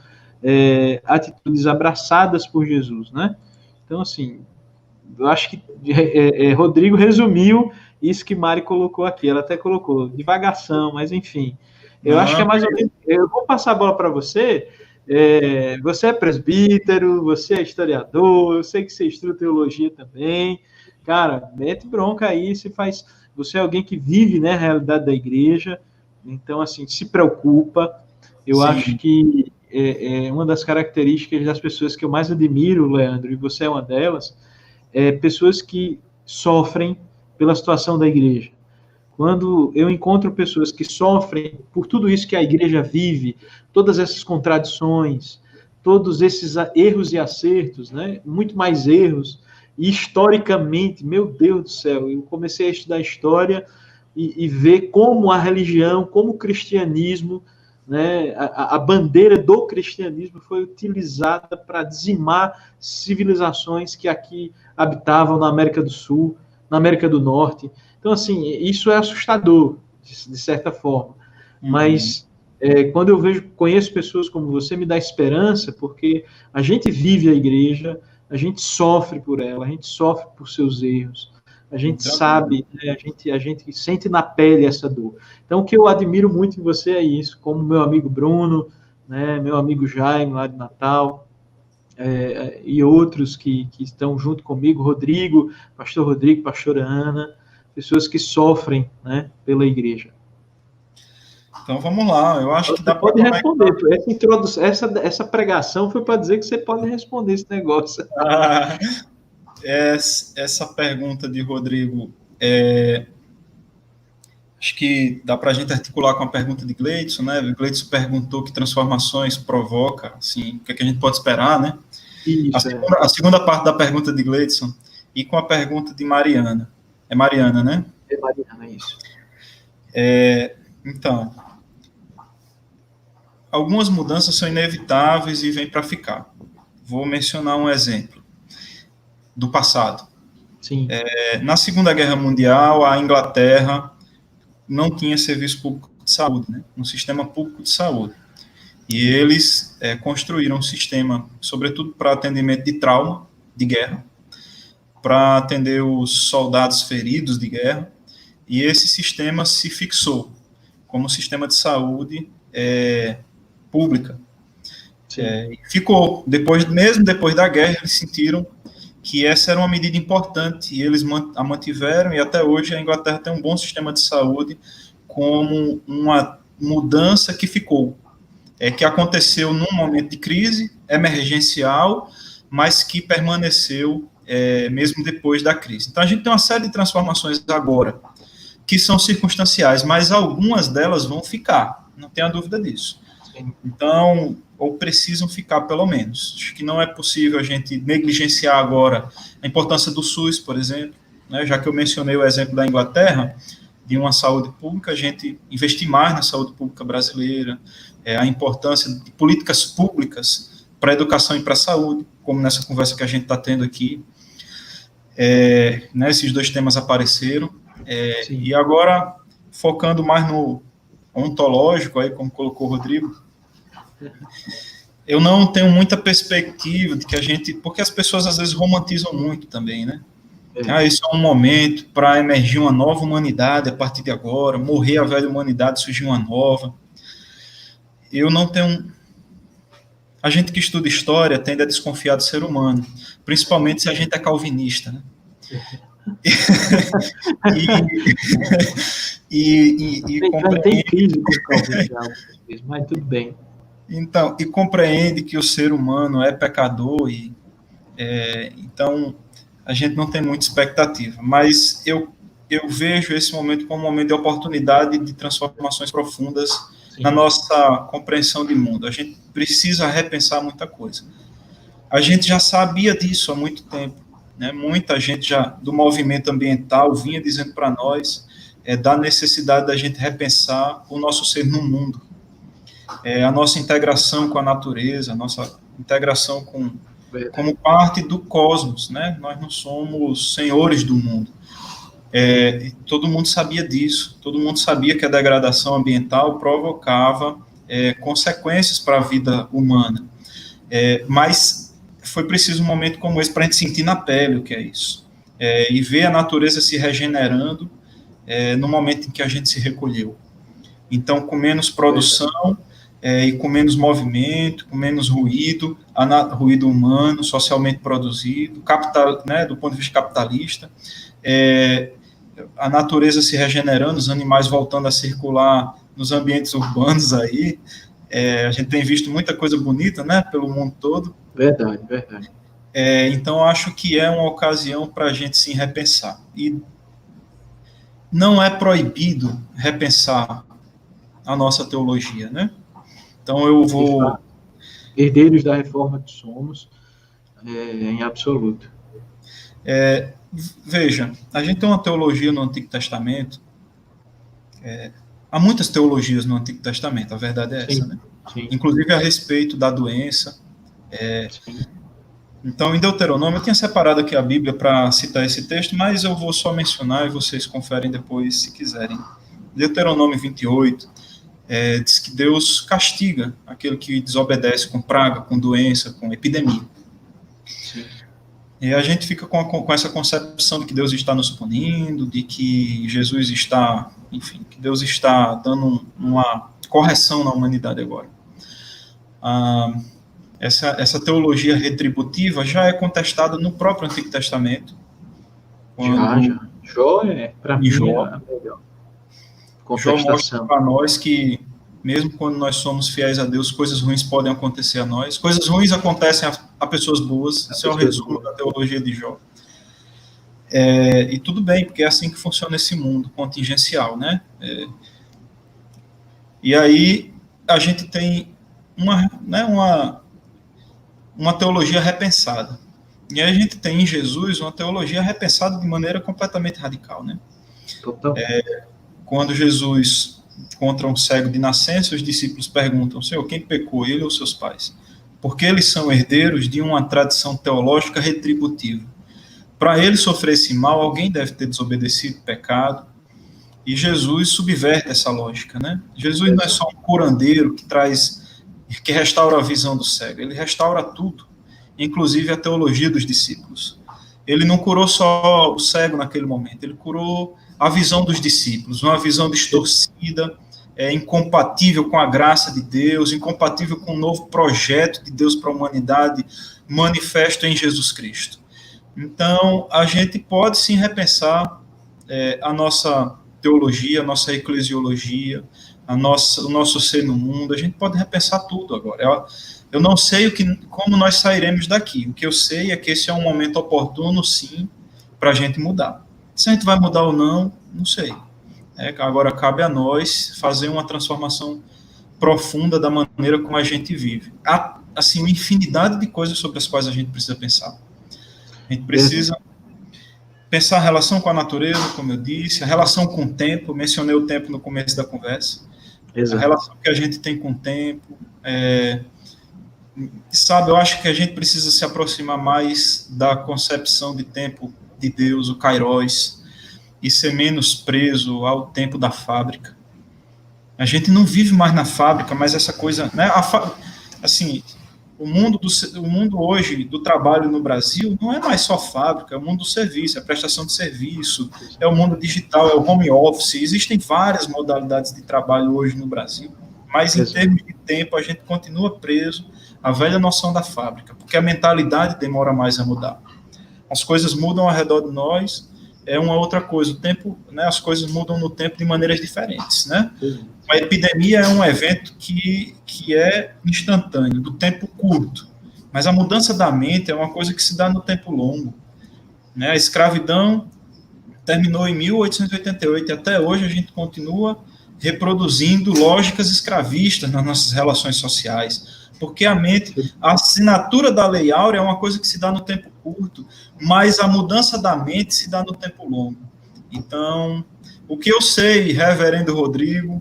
atitudes abraçadas por Jesus, né? Então, assim, eu acho que Rodrigo resumiu isso que Mari colocou aqui. Ela até colocou divagação, mas enfim. Eu acho que é mais ou menos... Eu vou passar a bola para você. Você é presbítero, você é historiador, eu sei que você estuda teologia também. Cara, mete bronca aí, você é alguém que vive, né, a realidade da igreja. Então, assim, se preocupa. Eu Sim. acho que uma das características das pessoas que eu mais admiro, Leandro, e você é uma delas, pessoas que sofrem pela situação da igreja. Quando eu encontro pessoas que sofrem por tudo isso que a igreja vive, todas essas contradições, todos esses erros e acertos, né? Muito mais erros, e historicamente, meu Deus do céu, eu comecei a estudar história e ver como a religião, como o cristianismo, né, a bandeira do cristianismo foi utilizada para dizimar civilizações que aqui habitavam na América do Sul, na América do Norte. Então, assim, isso é assustador, de certa forma. Mas quando eu conheço pessoas como você, me dá esperança, porque a gente vive a igreja, a gente sofre por ela, a gente sofre por seus erros, a gente sabe, né, a gente sente na pele essa dor. Então, o que eu admiro muito em você é isso, como meu amigo Bruno, né, meu amigo Jaime, lá de Natal, e outros que estão junto comigo, Rodrigo, pastora Ana, pessoas que sofrem, né, pela igreja. Então vamos lá, eu acho que dá para pode responder. Essa pregação foi para dizer que você pode responder esse negócio. Essa pergunta de Rodrigo, acho que dá para a gente articular com a pergunta de Gleidson, né? O Gleidson perguntou que transformações provoca, assim, o que, é que a gente pode esperar, né? Isso, a segunda parte da pergunta de Gleidson e com a pergunta de Mariana. É Mariana, né? É Mariana, isso. Então, algumas mudanças são inevitáveis e vêm para ficar. Vou mencionar um exemplo do passado. Sim. Na Segunda Guerra Mundial, a Inglaterra não tinha serviço público de saúde, né? Um sistema público de saúde. E eles construíram um sistema, sobretudo para atendimento de trauma de guerra, para atender os soldados feridos de guerra, e esse sistema se fixou como sistema de saúde pública. Ficou, mesmo depois da guerra, eles sentiram que essa era uma medida importante, e eles a mantiveram, e até hoje a Inglaterra tem um bom sistema de saúde, como uma mudança que ficou, que aconteceu num momento de crise emergencial, mas que permaneceu mesmo depois da crise. Então a gente tem uma série de transformações agora, que são circunstanciais, mas algumas delas vão ficar, não tenha dúvida disso. Então, ou precisam ficar pelo menos. Acho que não é possível a gente negligenciar agora a importância do SUS, por exemplo, né? Já que eu mencionei o exemplo da Inglaterra, de uma saúde pública, a gente investir mais na saúde pública brasileira, a importância de políticas públicas para a educação e para a saúde, como nessa conversa que a gente está tendo aqui. Né, esses dois temas apareceram. E agora, focando mais no ontológico, aí, como colocou o Rodrigo, eu não tenho muita perspectiva de que a gente... Porque as pessoas, às vezes, romantizam muito também, né? Isso é um momento para emergir uma nova humanidade a partir de agora, morrer a velha humanidade, surgir uma nova. Eu não tenho... A gente que estuda história tende a desconfiar do ser humano, principalmente se a gente é calvinista, né? Tem crise com o calvinismo, mas tudo bem. Então, e compreende que o ser humano é pecador, então a gente não tem muita expectativa, mas eu vejo esse momento como um momento de oportunidade de transformações profundas na nossa compreensão de mundo. A gente precisa repensar muita coisa. A gente já sabia disso há muito tempo, né? Muita gente já do movimento ambiental vinha dizendo para nós da necessidade da gente repensar o nosso ser no mundo, a nossa integração com a natureza, a nossa integração como parte do cosmos, né? Nós não somos senhores do mundo. Todo mundo sabia disso, todo mundo sabia que a degradação ambiental provocava consequências para a vida humana, mas foi preciso um momento como esse para a gente sentir na pele o que é isso, e ver a natureza se regenerando no momento em que a gente se recolheu. Então, com menos produção e com menos movimento, com menos ruído, ruído humano, socialmente produzido, né, do ponto de vista capitalista, a natureza se regenerando, os animais voltando a circular nos ambientes urbanos aí. A gente tem visto muita coisa bonita, né, pelo mundo todo. Verdade, verdade. Então, acho que é uma ocasião para a gente se repensar. E não é proibido repensar a nossa teologia, né? Então, eu vou... Herdeiros da reforma que somos, em absoluto. Veja, a gente tem uma teologia no Antigo Testamento. Há muitas teologias no Antigo Testamento, a verdade é essa, né? Sim. Inclusive a respeito da doença. Então, em Deuteronômio, eu tinha separado aqui a Bíblia para citar esse texto, mas eu vou só mencionar e vocês conferem depois, se quiserem. Deuteronômio 28, diz que Deus castiga aquele que desobedece com praga, com doença, com epidemia. Sim. E a gente fica com essa concepção de que Deus está nos punindo, de que Jesus está, enfim, que Deus está dando uma correção na humanidade agora. Essa teologia retributiva já é contestada no próprio Antigo Testamento. Já. Jó para mim, Jó, a melhor contestação. Jó mostra para nós que, mesmo quando nós somos fiéis a Deus, coisas ruins podem acontecer a nós. Coisas ruins acontecem a pessoas boas. Esse é o resumo da teologia de Jó. E tudo bem, porque é assim que funciona esse mundo contingencial, né? E aí a gente tem uma teologia repensada. E aí a gente tem em Jesus uma teologia repensada de maneira completamente radical, né? Total. Quando Jesus encontra um cego de nascença, os discípulos perguntam: Senhor, quem pecou, ele ou seus pais? Porque eles são herdeiros de uma tradição teológica retributiva. Para ele sofrer esse mal, alguém deve ter desobedecido, pecado. E Jesus subverte essa lógica, né? Jesus não é só um curandeiro que restaura a visão do cego, ele restaura tudo, inclusive a teologia dos discípulos. Ele não curou só o cego naquele momento, ele curou a visão dos discípulos, uma visão distorcida, incompatível com a graça de Deus, incompatível com o novo projeto de Deus para a humanidade, manifesto em Jesus Cristo. Então, a gente pode sim repensar a nossa teologia, a nossa eclesiologia, o nosso ser no mundo. A gente pode repensar tudo agora. Eu não sei como nós sairemos daqui. O que eu sei é que esse é um momento oportuno, sim, para a gente mudar. Se a gente vai mudar ou não, não sei. Agora cabe a nós fazer uma transformação profunda da maneira como a gente vive. Há, assim, uma infinidade de coisas sobre as quais a gente precisa pensar. A gente precisa pensar a relação com a natureza, como eu disse, a relação com o tempo. Mencionei o tempo no começo da conversa. Exato. A relação que a gente tem com o tempo. Sabe, eu acho que a gente precisa se aproximar mais da concepção de tempo de Deus, o Kairos, e ser menos preso ao tempo da fábrica. A gente não vive mais na fábrica, mas essa coisa, né? Assim, o mundo hoje do trabalho no Brasil não é mais só fábrica, é o mundo do serviço, é a prestação de serviço, é o mundo digital, é o home office. Existem várias modalidades de trabalho hoje no Brasil, mas em termos de tempo a gente continua preso à velha noção da fábrica, porque a mentalidade demora mais a mudar. As coisas mudam ao redor de nós, é uma outra coisa. O tempo, né, as coisas mudam no tempo de maneiras diferentes, né? A epidemia é um evento que é instantâneo, do tempo curto, mas a mudança da mente é uma coisa que se dá no tempo longo, né? A escravidão terminou em 1888 e até hoje a gente continua reproduzindo lógicas escravistas nas nossas relações sociais, porque a assinatura da Lei Áurea é uma coisa que se dá no tempo curto, mas a mudança da mente se dá no tempo longo. Então, o que eu sei, reverendo Rodrigo,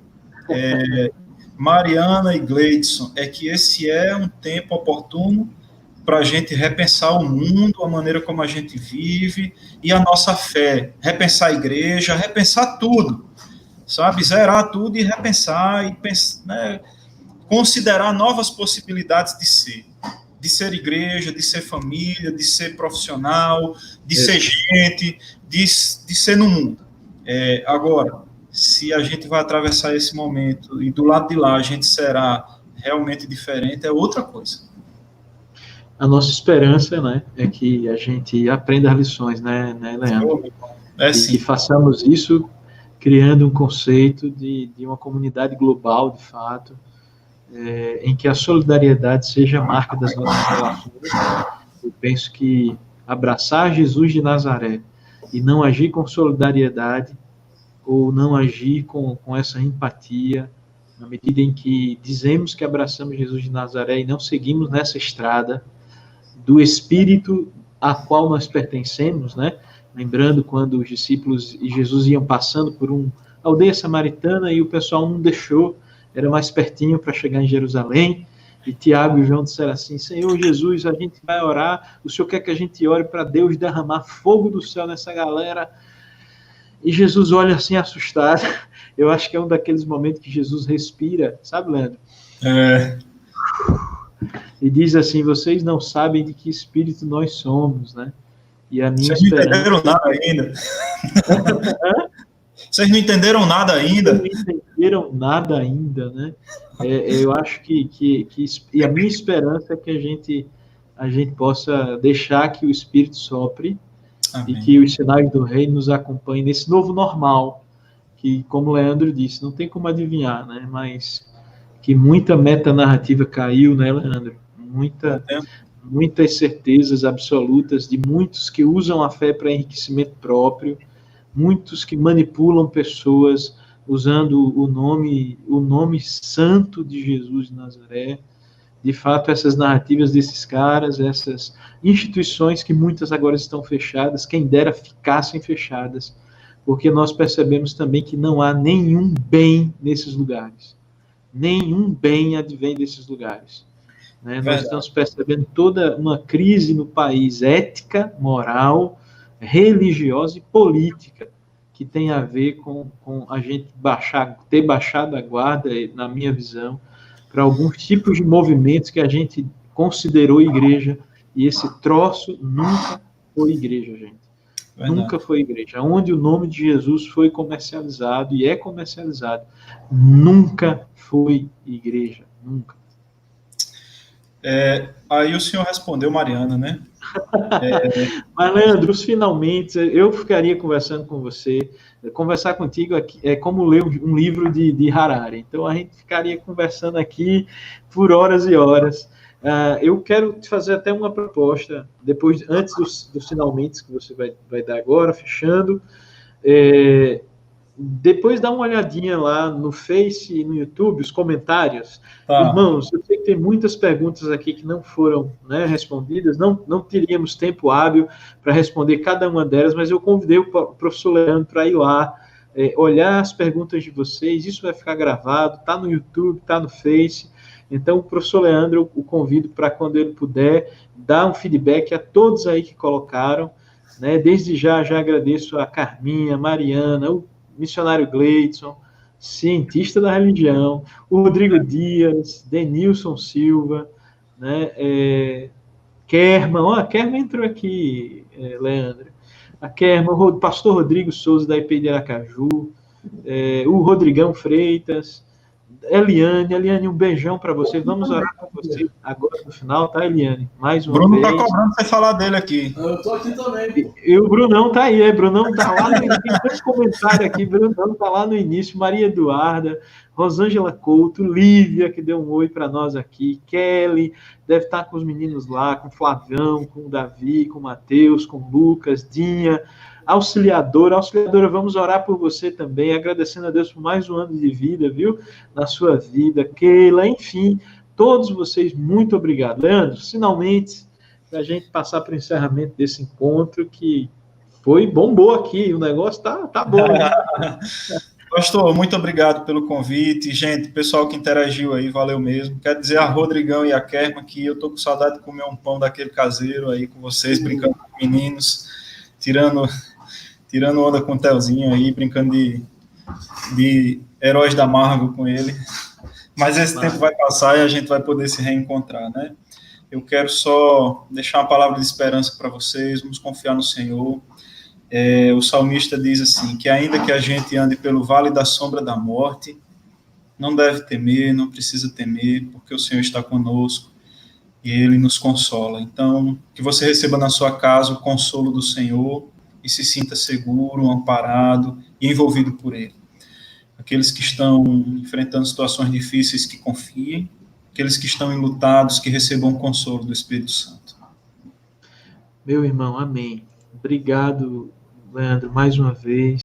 Mariana e Gleidson, é que esse é um tempo oportuno para a gente repensar o mundo, a maneira como a gente vive e a nossa fé, repensar a igreja, repensar tudo, sabe, zerar tudo e repensar e né, considerar novas possibilidades de ser igreja, de ser família, de ser profissional, de ser gente, de ser no mundo. Agora, se a gente vai atravessar esse momento e do lado de lá a gente será realmente diferente, é outra coisa. A nossa esperança, né, é que a gente aprenda as lições, né Leandro? Sim. Que façamos isso criando um conceito de uma comunidade global, de fato, em que a solidariedade seja a marca das nossas relações. Eu penso que abraçar Jesus de Nazaré e não agir com solidariedade ou não agir com essa empatia, na medida em que dizemos que abraçamos Jesus de Nazaré e não seguimos nessa estrada do Espírito a qual nós pertencemos, né? Lembrando quando os discípulos e Jesus iam passando por uma aldeia samaritana e o pessoal não deixou, era mais pertinho para chegar em Jerusalém, e Tiago e João disseram assim: Senhor Jesus, a gente vai orar, o Senhor quer que a gente ore para Deus derramar fogo do céu nessa galera? E Jesus olha assim assustado. Eu acho que é um daqueles momentos que Jesus respira, sabe, Leandro? E diz assim: vocês não sabem de que espírito nós somos, né? E a minha Vocês não entenderam nada ainda. Vocês não entenderam nada ainda. Não entenderam nada ainda, né? Eu acho que e a minha esperança é que a gente possa deixar que o Espírito sopre. Amém. E que os sinais do reino nos acompanhem nesse novo normal, que, como o Leandro disse, não tem como adivinhar, né? Mas que muita metanarrativa caiu, né, Leandro? Muitas certezas absolutas de muitos que usam a fé para enriquecimento próprio, muitos que manipulam pessoas usando o nome santo de Jesus de Nazaré. De fato, essas narrativas desses caras, essas instituições que muitas agora estão fechadas, quem dera ficassem fechadas, porque nós percebemos também que não há nenhum bem nesses lugares. Nenhum bem advém desses lugares. Né? Nós estamos percebendo toda uma crise no país, ética, moral, religiosa e política, que tem a ver com a gente ter baixado a guarda, na minha visão, para alguns tipos de movimentos que a gente considerou igreja, e esse troço nunca foi igreja, gente. Verdade. Nunca foi igreja. Onde o nome de Jesus foi comercializado e é comercializado, nunca foi igreja, nunca. Aí o senhor respondeu, Mariana, né? Mas, Leandro, os finalmente, eu ficaria conversando com você. Conversar contigo aqui é como ler um livro de Harari. Então, a gente ficaria conversando aqui por horas e horas. Eu quero te fazer até uma proposta, antes dos finalmente que você vai dar agora, fechando. Depois dá uma olhadinha lá no Face e no YouTube, os comentários. Irmãos, eu sei que tem muitas perguntas aqui que não foram, né, respondidas, não teríamos tempo hábil para responder cada uma delas, mas eu convidei o professor Leandro para ir lá, olhar as perguntas de vocês, isso vai ficar gravado, está no YouTube, está no Face. Então, o professor Leandro, eu o convido para, quando ele puder, dar um feedback a todos aí que colocaram. Né? Desde já agradeço a Carminha, a Mariana, o missionário Gleidson, cientista da religião, o Rodrigo Dias, Denilson Silva, né, Kerman, a Kerman entrou aqui, Leandro, a Kerman, o pastor Rodrigo Souza, da IP de Aracaju, o Rodrigão Freitas, Eliane, um beijão para você. Vamos orar com você agora no final, tá, Eliane? Mais uma Bruno vez. Bruno tá cobrando você falar dele aqui. Eu tô aqui também. E o Brunão tá aí, Brunão tá lá no início. Tem um comentário aqui, Brunão tá lá no início. Maria Eduarda, Rosângela Couto, Lívia, que deu um oi para nós aqui, Kelly, deve estar com os meninos lá, com o Flavião, com o Davi, com o Matheus, com o Lucas, Dinha, Auxiliadora, vamos orar por você também, agradecendo a Deus por mais um ano de vida, viu? Na sua vida, Keila, enfim, todos vocês, muito obrigado. Leandro, finalmente, para a gente passar para o encerramento desse encontro, que bombou aqui, o negócio tá bom. Né? Pastor, muito obrigado pelo convite. Gente, pessoal que interagiu aí, valeu mesmo. Quero dizer a Rodrigão e a Kerma que eu tô com saudade de comer um pão daquele caseiro aí com vocês, brincando com os meninos, tirando onda com o Telzinho aí, brincando de heróis da Marvel com ele. Mas esse tempo vai passar e a gente vai poder se reencontrar, né? Eu quero só deixar uma palavra de esperança para vocês, vamos confiar no Senhor. O salmista diz assim, que ainda que a gente ande pelo vale da sombra da morte, não deve temer, não precisa temer, porque o Senhor está conosco e Ele nos consola. Então, que você receba na sua casa o consolo do Senhor, e se sinta seguro, amparado e envolvido por Ele. Aqueles que estão enfrentando situações difíceis, que confiem. Aqueles que estão enlutados, que recebam o consolo do Espírito Santo. Meu irmão, amém. Obrigado, Leandro, mais uma vez.